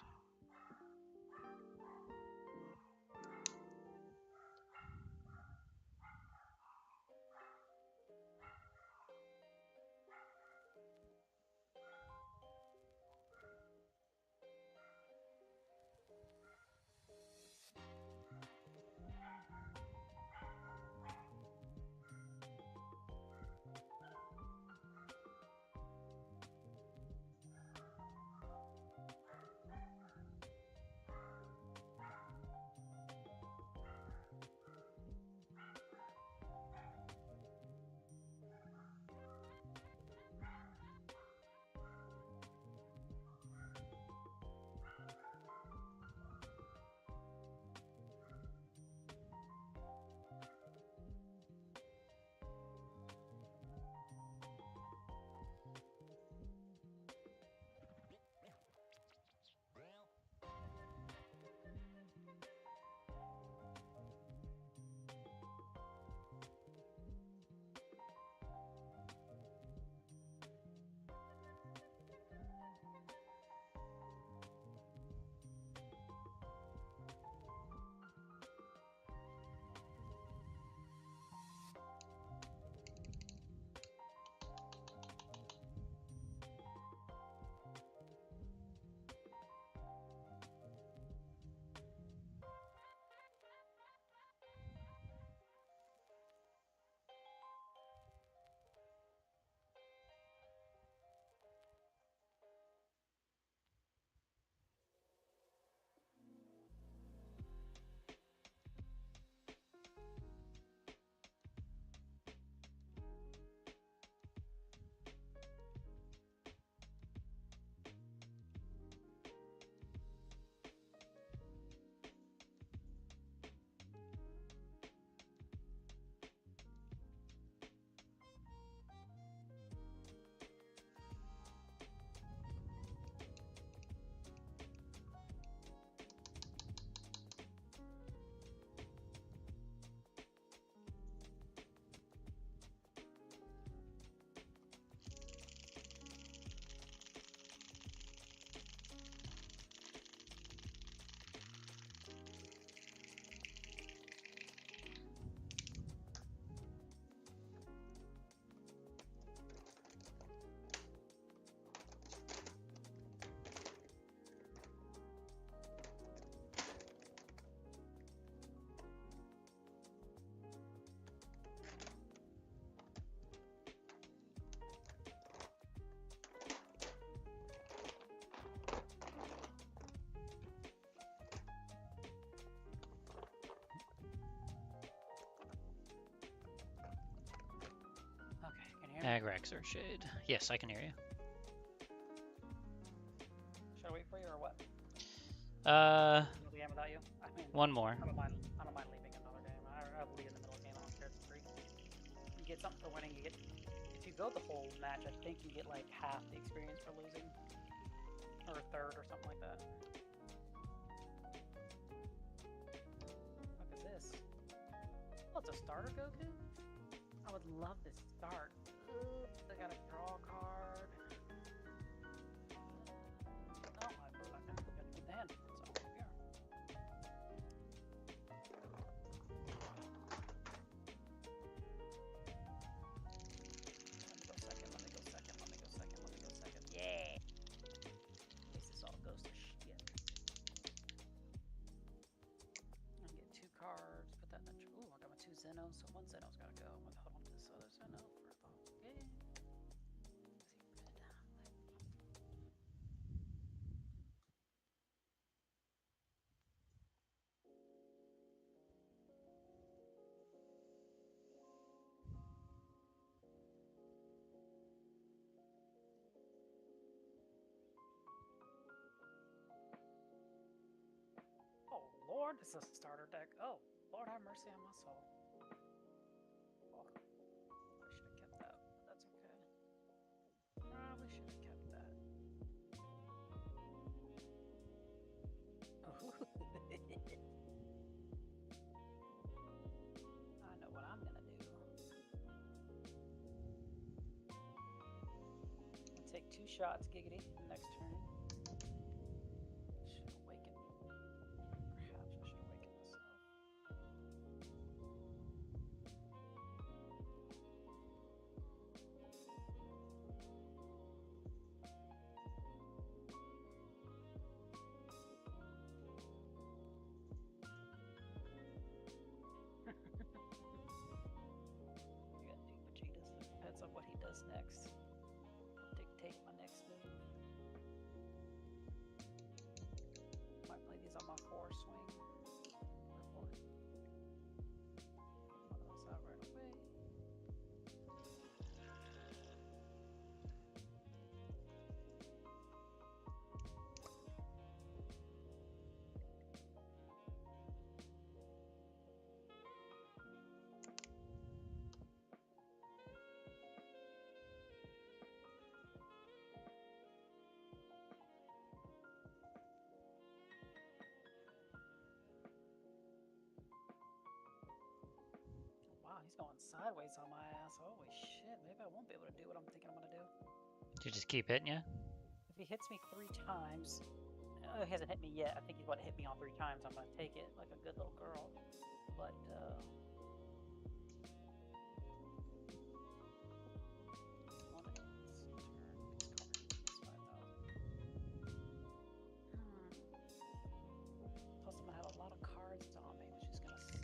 Agrax or Shade. Yes, I can hear you. Should I wait for you or what? Uh, Middle game without you? I mean, one more. I don't mind leaving another game. I'll leave in the middle game. I don't care. It's free. You get something for winning. You get, if you go the whole match, I think you get like half the experience for losing, or a third, or something like that. Look at this. Oh, it's a starter Goku. I would love this start. They got a draw card. Oh, I can keep the hand. So here. Let me go second. Yeah! In case this all goes to shit. I can get 2 cards, put that in the... Ooh, I got my 2 Zenos, so 1 Zeno's gotta go. I'm gonna hold on to this other Zeno for the whole game. Oh Lord, this is a starter deck. Oh, Lord have mercy on my soul. Oh, I should have kept that, but that's okay. Probably should have kept that. I know what I'm gonna do. I'll take 2 shots, Giggity, next turn. Should awaken. Perhaps I should awaken myself. I got Duke Vegeta's. Depends on what he does next. Dictate my next move. Might play these on my 4 swing. Or 4. One of those out right away. Wow, he's going sideways on my ass. Holy shit, maybe I won't be able to do what I'm thinking I'm gonna do. You just keep hitting you. If he hits me 3 times, he hasn't hit me yet. I think he's going to hit me all 3 times. I'm going to take it like a good little girl. But, plus I'm going to have a lot of cards on me, which is going to suck.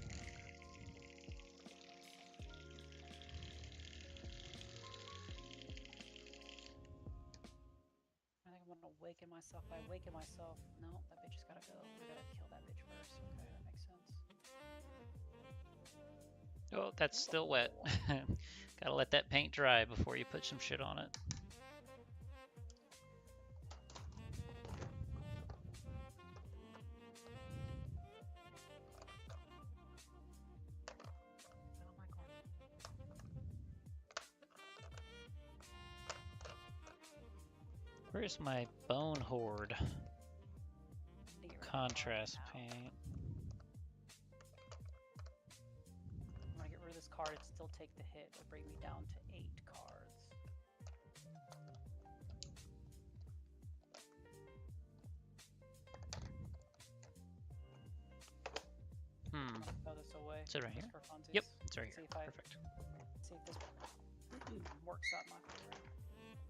I think I'm gonna awaken myself. If I awaken myself, no, that bitch has gotta go. I gotta kill that bitch first. Okay, that makes sense. Oh, that's still wet. Gotta let that paint dry before you put some shit on it. Get on my corner. Where's my Bone Horde Near contrast now. paint? I'm gonna get rid of this card and still take the hit. It'll bring me down to 8 cards. I'm gonna throw this away. Is it right just here? for funsies. Yep, it's right See here. if I Perfect. see if this works out in my favor. Okay.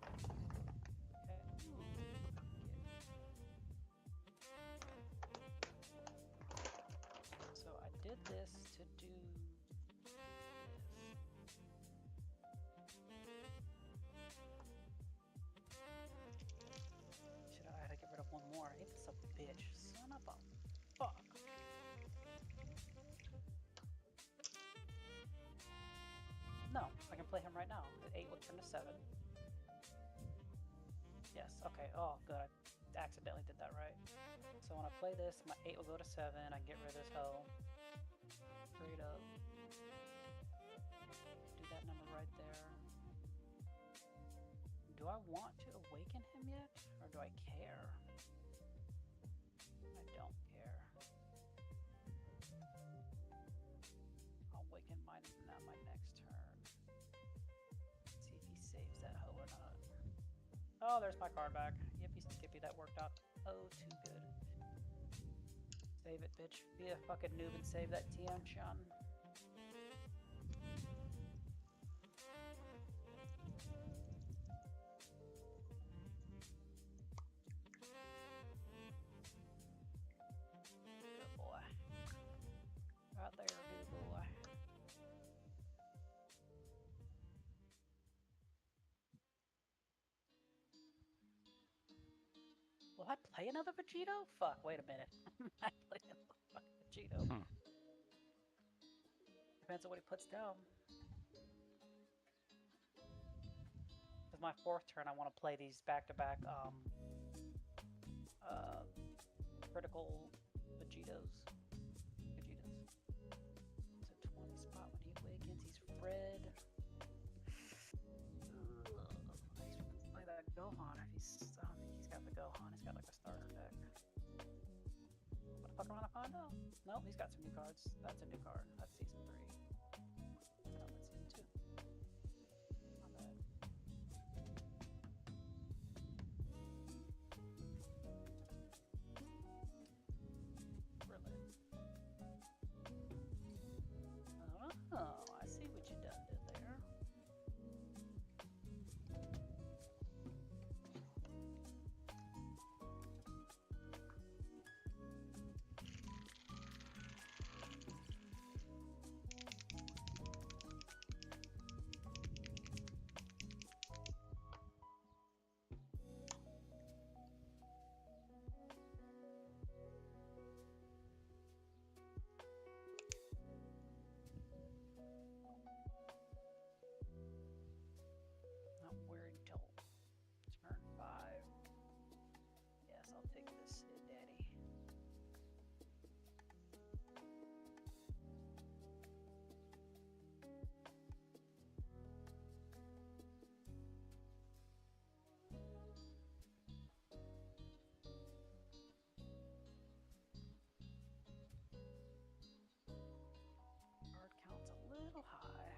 So I did this to do this. Should I had to get rid of one more? I hate this a bitch. Son of a fuck. No, I can play him right now. 8 will turn to 7. Yes, okay. Oh, good. I accidentally did that right. So when I play this, my 8 will go to 7. I can get rid of this hoe. Straight up. Do that number right there. Do I want to awaken him yet? Or do I care? I don't care. I'll awaken my next turn. See if he saves that hoe or not. Oh, there's my card back. Yippee skippy, that worked out oh too good. Save it, bitch. Be a fucking noob and save that TM, Sean. Good boy. Right there, good boy. Will I play another Vegito? Fuck, wait a minute. I play another fucking Vegito. Depends on what he puts down. With my 4th turn, I want to play these back-to-back critical Vegetos. It's a 20 spot when he awakens. He's red. He's gonna play that Gohan if he's got the Gohan. He's got like a starter deck. What the fuck am I gonna find out? Nope, he's got some new cards. That's a new card. That's season 3. No, that's season 2. Not bad. Really? Oh, I see what you done did there. Not worried until turn 5. Yes, I'll take this, Daddy. Card count's a little high.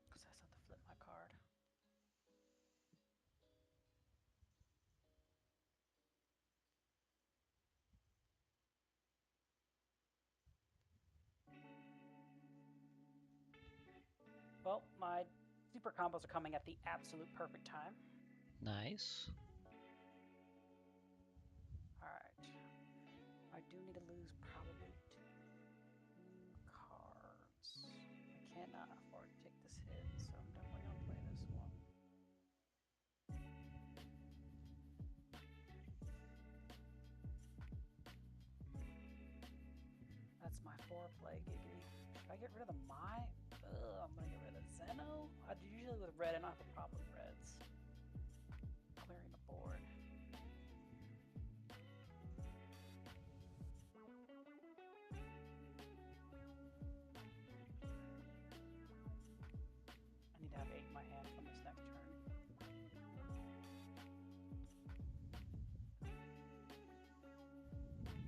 Because I just have to flip my card. Well, my super combos are coming at the absolute perfect time. Nice. Alright. I do need to lose probably 2 cards. I cannot afford to take this hit, so I'm definitely going to play this one. That's my 4-play, giggity. Should I get rid of the Mai? Ugh, I'm going to get rid of Zeno? I usually with red, I don't have a problem with reds. Clearing the board. I need to have 8 in my hand from this next turn.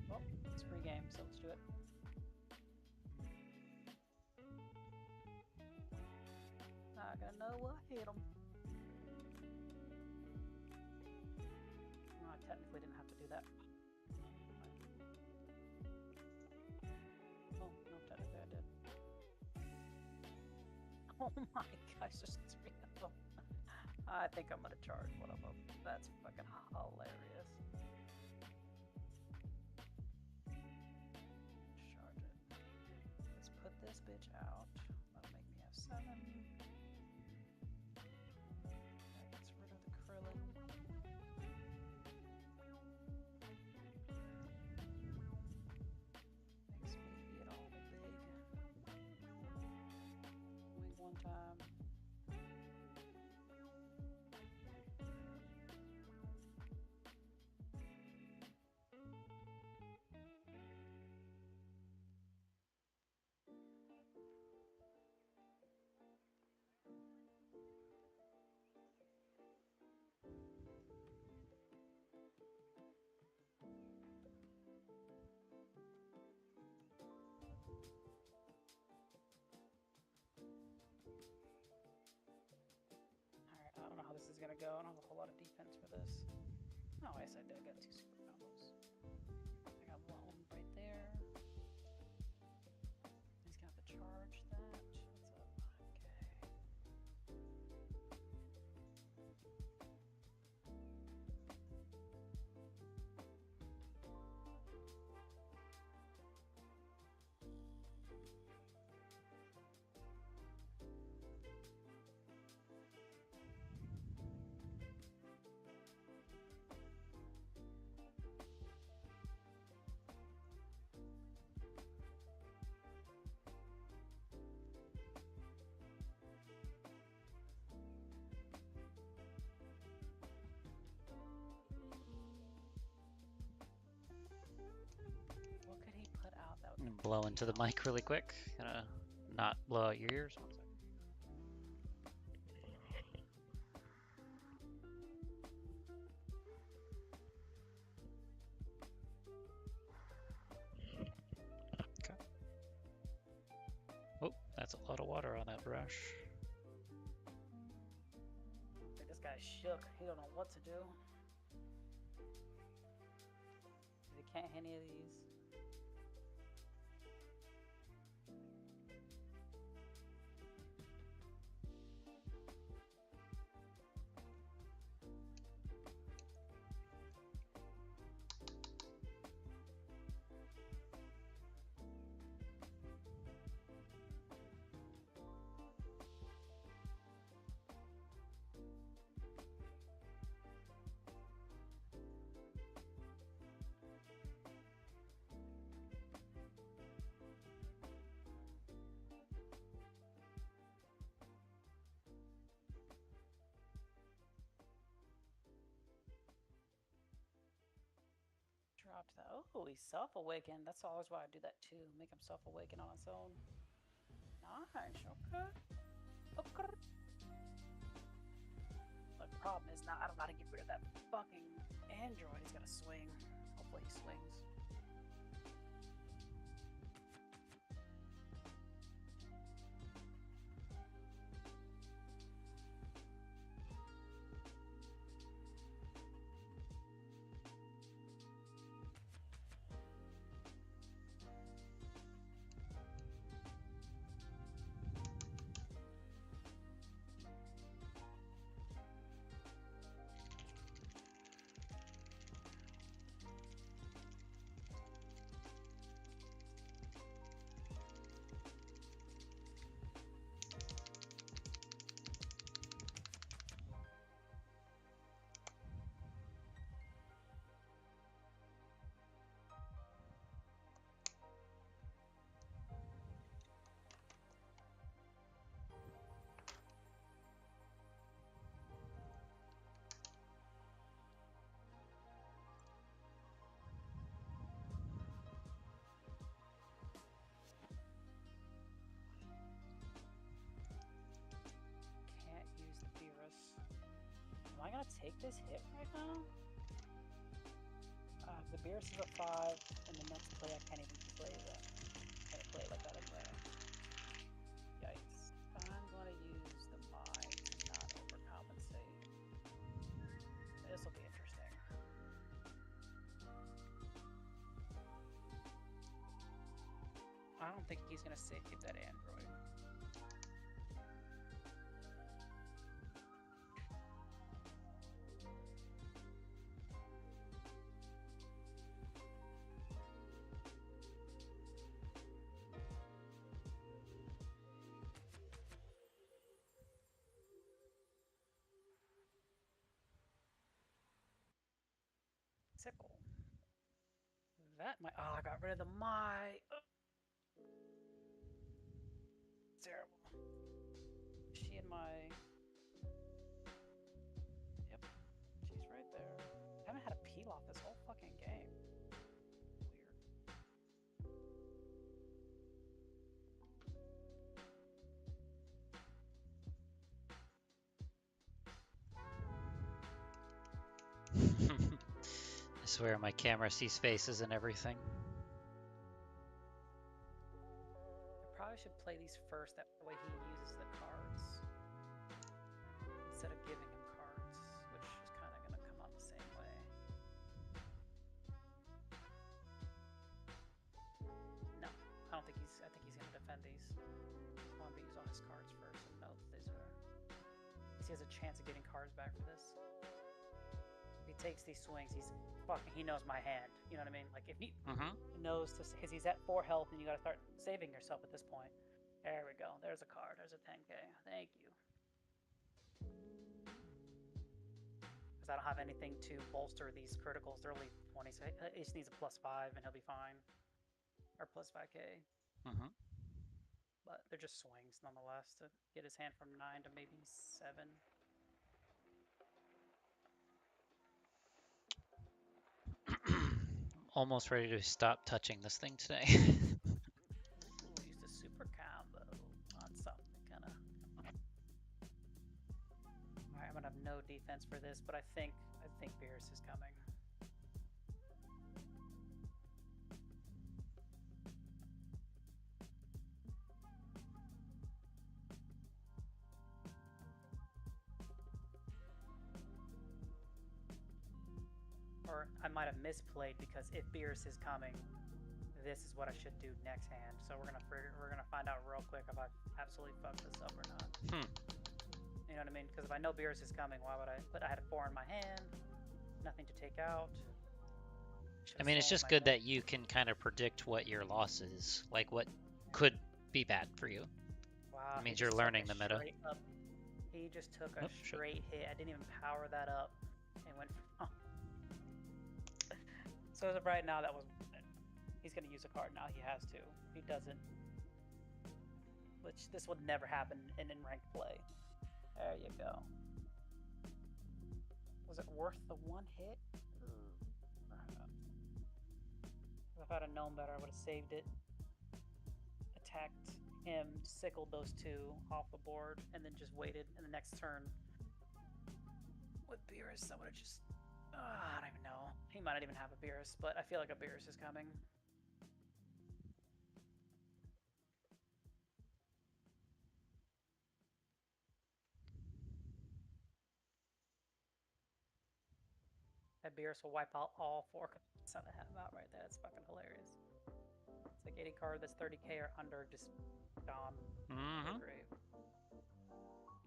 Well, it's free game, so let's do it. Not gonna know what hit him. Oh, I technically didn't have to do that. Oh, no, technically I did. Oh my gosh, there's 3 of them. I think I'm gonna charge one of them. That's fucking hilarious. Charge it. Let's put this bitch out. That'll make me have 7. That gets rid of the Krillin. Alright, I don't know how this is gonna go. I don't have a whole lot of defense for this. Oh, yes, I did. I got 2 super combos. I got one right there. He's gonna have to charge that. What's up? Okay. What could he put out that would Blow into the mic really quick. Gonna not blow out your ears. 1 second. Okay. Oh, that's a lot of water on that brush. Like, this guy's shook. He don't know what to do. He can't hit any of these. Dropped that. Oh, he's self-awakened. That's always why I do that too. Make him self-awaken on its own. Nice. Okay. Okay. But the problem is now I don't know how to get rid of that fucking android. He's got to swing. Hopefully he swings. Can't use the Beerus. Am I gonna take this hit right now? The Beerus is at 5, and the next play I can't even play that. Can't play like that anyway. Yikes. I'm gonna use the Mai to not overcompensate. This will be interesting. I don't think he's gonna save that android. Sickle. That might. Oh, I got rid of the Mai. Terrible. She and my. Yep. She's right there. I haven't had a peel off this whole fucking game. I swear my camera sees faces and everything. I probably should play these first, that way he uses the cards. Instead of giving him cards, which is kind of going to come out the same way. No, I don't think I think he's going to defend these. I want to use all his cards first and know that these are... He has a chance of getting cards back for this. If he takes these swings, he knows my hand. You know what I mean? Like if he knows to, because he's at 4 health and you got to start saving yourself at this point. There we go. There's a card. There's a 10k. Thank you. Because I don't have anything to bolster these criticals. They're only 20, so he just needs a +5 and he'll be fine. Or +5k. But they're just swings nonetheless to get his hand from 9 to maybe 7. Almost ready to stop touching this thing today. Ooh, use the super combo on something kind of. Alright, I'm gonna have no defense for this, but I think Beerus is coming. Or I might have misplayed, because if Beerus is coming, this is what I should do next hand. So we're gonna find out real quick if I absolutely fucked this up or not. You know what I mean? Because if I know Beerus is coming, why would I? But I had a 4 in my hand, nothing to take out. I mean, it's just good that you can kind of predict what your loss is, like what could be bad for you. Wow, it means you're learning the meta. He just took a straight hit. I didn't even power that up, and went. So as of right now, he's gonna use a card now. He has to. If he doesn't, which this would never happen in ranked play. There you go. Was it worth the 1 hit? If I'd have known better, I would have saved it, attacked him, sickled those 2 off the board, and then just waited. And the next turn with Beerus, I would have just... I don't even know. He might not even have a Beerus, but I feel like a Beerus is coming. That Beerus will wipe out all 4 cards that I have out right there. That's fucking hilarious. It's like any card that's 30k or under, just gone. Grave.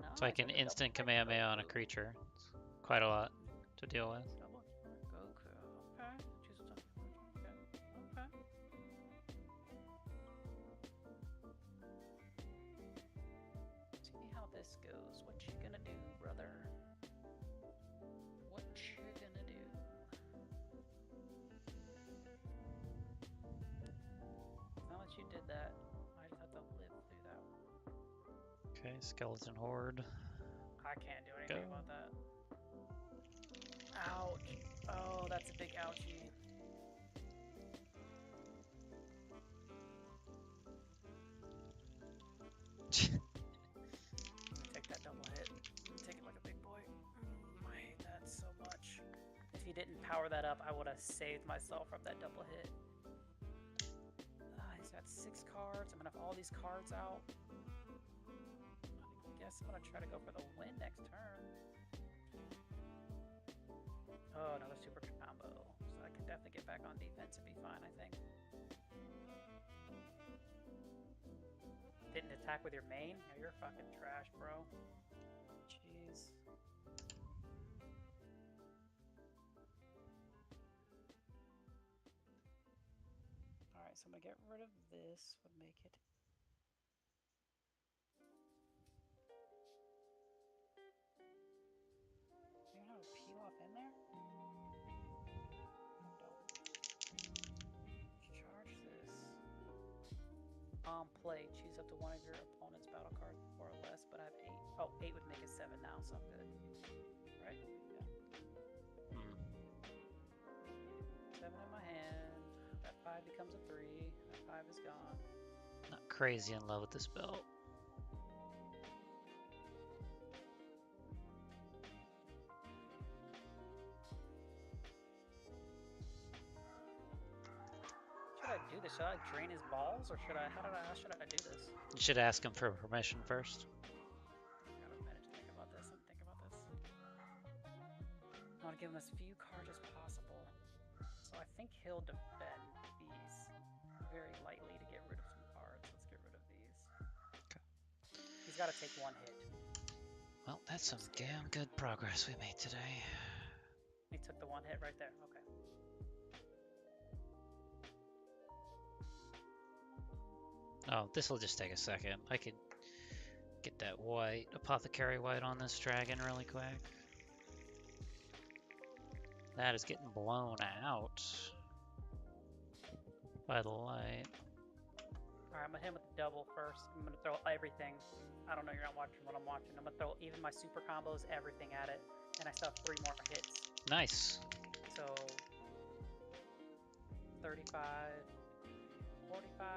No, It's like an instant Kamehameha on a creature. It's quite a lot to deal with. Goku. Okay. Choose something. Okay. See how this goes. What you gonna do, brother? What you gonna do? Now that you did that, I just have to live through that. Okay, Skeleton Horde. I can't do anything about that. Ouch. Oh, that's a big ouchie. Take that double hit. Take it like a big boy. I hate that so much. If he didn't power that up, I would have saved myself from that double hit. He's got 6 cards. I'm gonna have all these cards out. I guess I'm gonna try to go for the win next turn. Oh, another super combo. So I can definitely get back on defense and be fine, I think. Didn't attack with your main? Oh, you're fucking trash, bro. Jeez. Alright, so I'm gonna get rid of this. Would make it... You don't have a peel off in there? Charge this. On play, choose up to one of your opponent's battle cards, 4 or less, but I have 8. Oh, 8 would make it 7 now, so I'm good. Right? Yeah. 7 in my hand. That 5 becomes a 3. That 5 is gone. Not crazy in love with this belt. should I drain his balls or should I? How should I do this? You should ask him for permission first. Got a minute to think about this. Let me think about this. I want to give him as few cards as possible. So I think he'll defend these very lightly to get rid of some cards. Let's get rid of these. Okay. He's got to take one hit. Well, that's some damn good progress we made today. He took the one hit right there. Okay. Oh, this will just take a second. I could get that white, Apothecary White on this dragon really quick. That is getting blown out by the light. Alright, I'm gonna hit him with the double first. I'm gonna throw everything. I don't know, you're not watching what I'm watching. I'm gonna throw even my super combos, everything at it. And I still have 3 more hits. Nice. So 35, 45,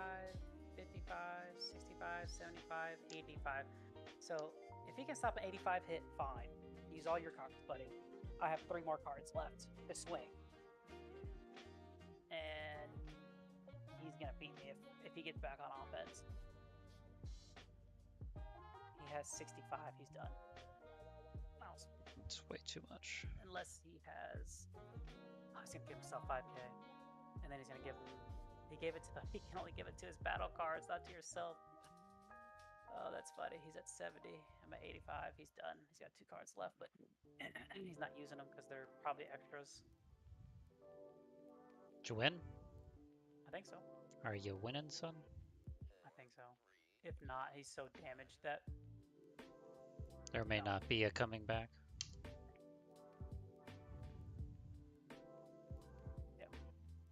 55, 65, 75, 85. So if he can stop an 85 hit, fine. Use all your cards, buddy. I have 3 more cards left to swing. And he's gonna beat me if he gets back on offense. He has 65, he's done. Mouse. It's way too much. Unless he has, he's gonna give himself 5k, and then he's gonna give. He gave it to he can only give it to his battle cards, not to yourself. Oh, that's funny. He's at 70. I'm at 85. He's done. He's got 2 cards left, but he's not using them because they're probably extras. Did you win? I think so. Are you winning, son? I think so. If not, he's so damaged that There may not be a coming back.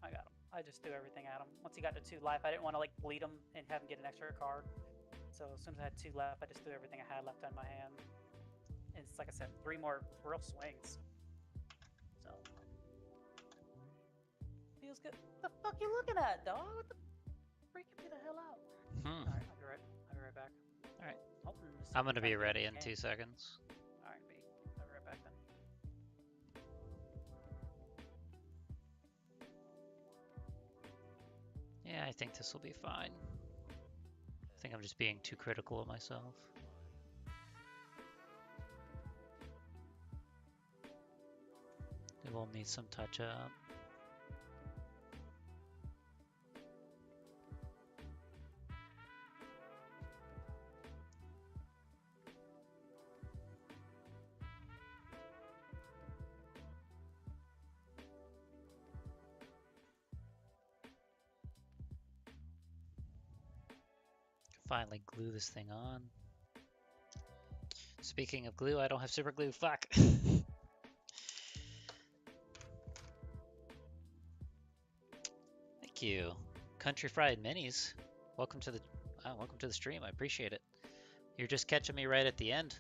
I got him. I just threw everything at him. Once he got to 2 life, I didn't want to like bleed him and have him get an extra card. So as soon as I had 2 left, I just threw everything I had left on my hand. And it's like I said, 3 more real swings. So feels good. What the fuck you looking at, dog? What the freaking me the hell out? Hmm. Alright, I'll be right back. Alright. Hoping this I'm gonna be fucking ready in game. 2 seconds. Alright, B. I'll be right back then. Yeah, I think this will be fine. I think I'm just being too critical of myself. It will need some touch up. Finally glue this thing on. Speaking of glue, I don't have super glue. Fuck. Thank you, Country Fried Minis. Welcome to the stream. I appreciate it. You're just catching me right at the end.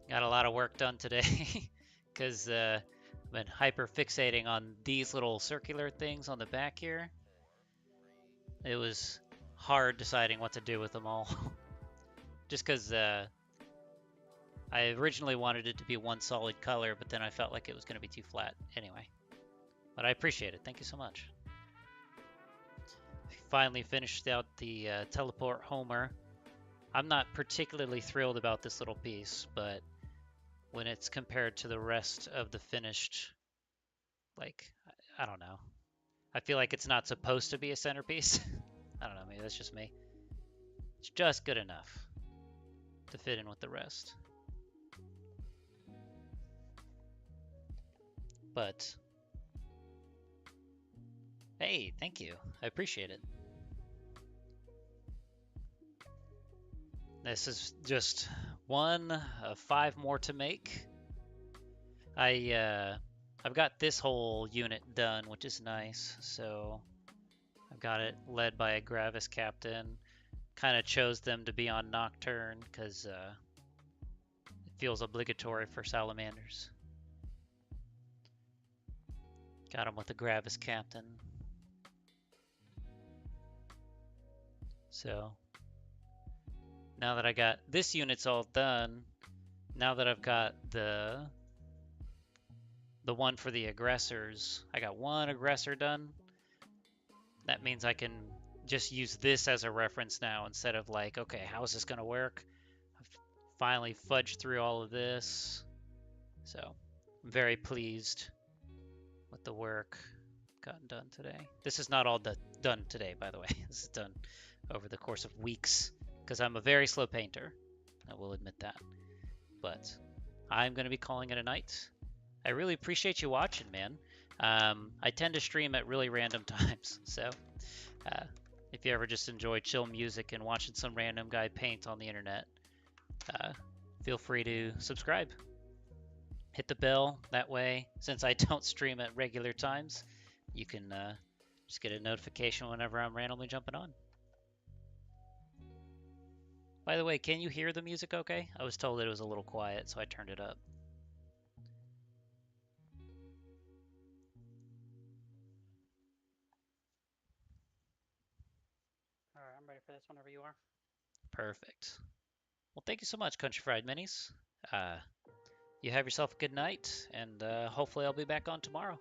Got a lot of work done today because I've been hyper fixating on these little circular things on the back here. It was hard deciding what to do with them all. Just because I originally wanted it to be one solid color, but then I felt like it was going to be too flat anyway. But I appreciate it. Thank you so much. Finally finished out the Teleport Homer. I'm not particularly thrilled about this little piece, but when it's compared to the rest of the finished, like, I don't know. I feel like it's not supposed to be a centerpiece. I don't know, maybe that's just me. It's just good enough to fit in with the rest. But, hey, thank you. I appreciate it. This is just one of 5 more to make. I've got this whole unit done, which is nice. So I've got it led by a Gravis captain. Kind of chose them to be on Nocturne because it feels obligatory for salamanders. Got him with the Gravis captain. So now that I got this unit's all done, now that I've got the one for the aggressors, I got one aggressor done. That means I can just use this as a reference now instead of like, okay, how is this going to work? I've finally fudged through all of this. So I'm very pleased with the work gotten done today. This is not all done today, by the way. This is done over the course of weeks because I'm a very slow painter. I will admit that. But I'm going to be calling it a night. I really appreciate you watching, man. I tend to stream at really random times, so if you ever just enjoy chill music and watching some random guy paint on the internet, feel free to subscribe. Hit the bell. That way, since I don't stream at regular times, you can just get a notification whenever I'm randomly jumping on. By the way, can you hear the music okay? I was told it was a little quiet, so I turned it up. All right, I'm ready for this whenever you are. Perfect. Well, thank you so much, Country Fried Minis. You have yourself a good night, and hopefully I'll be back on tomorrow.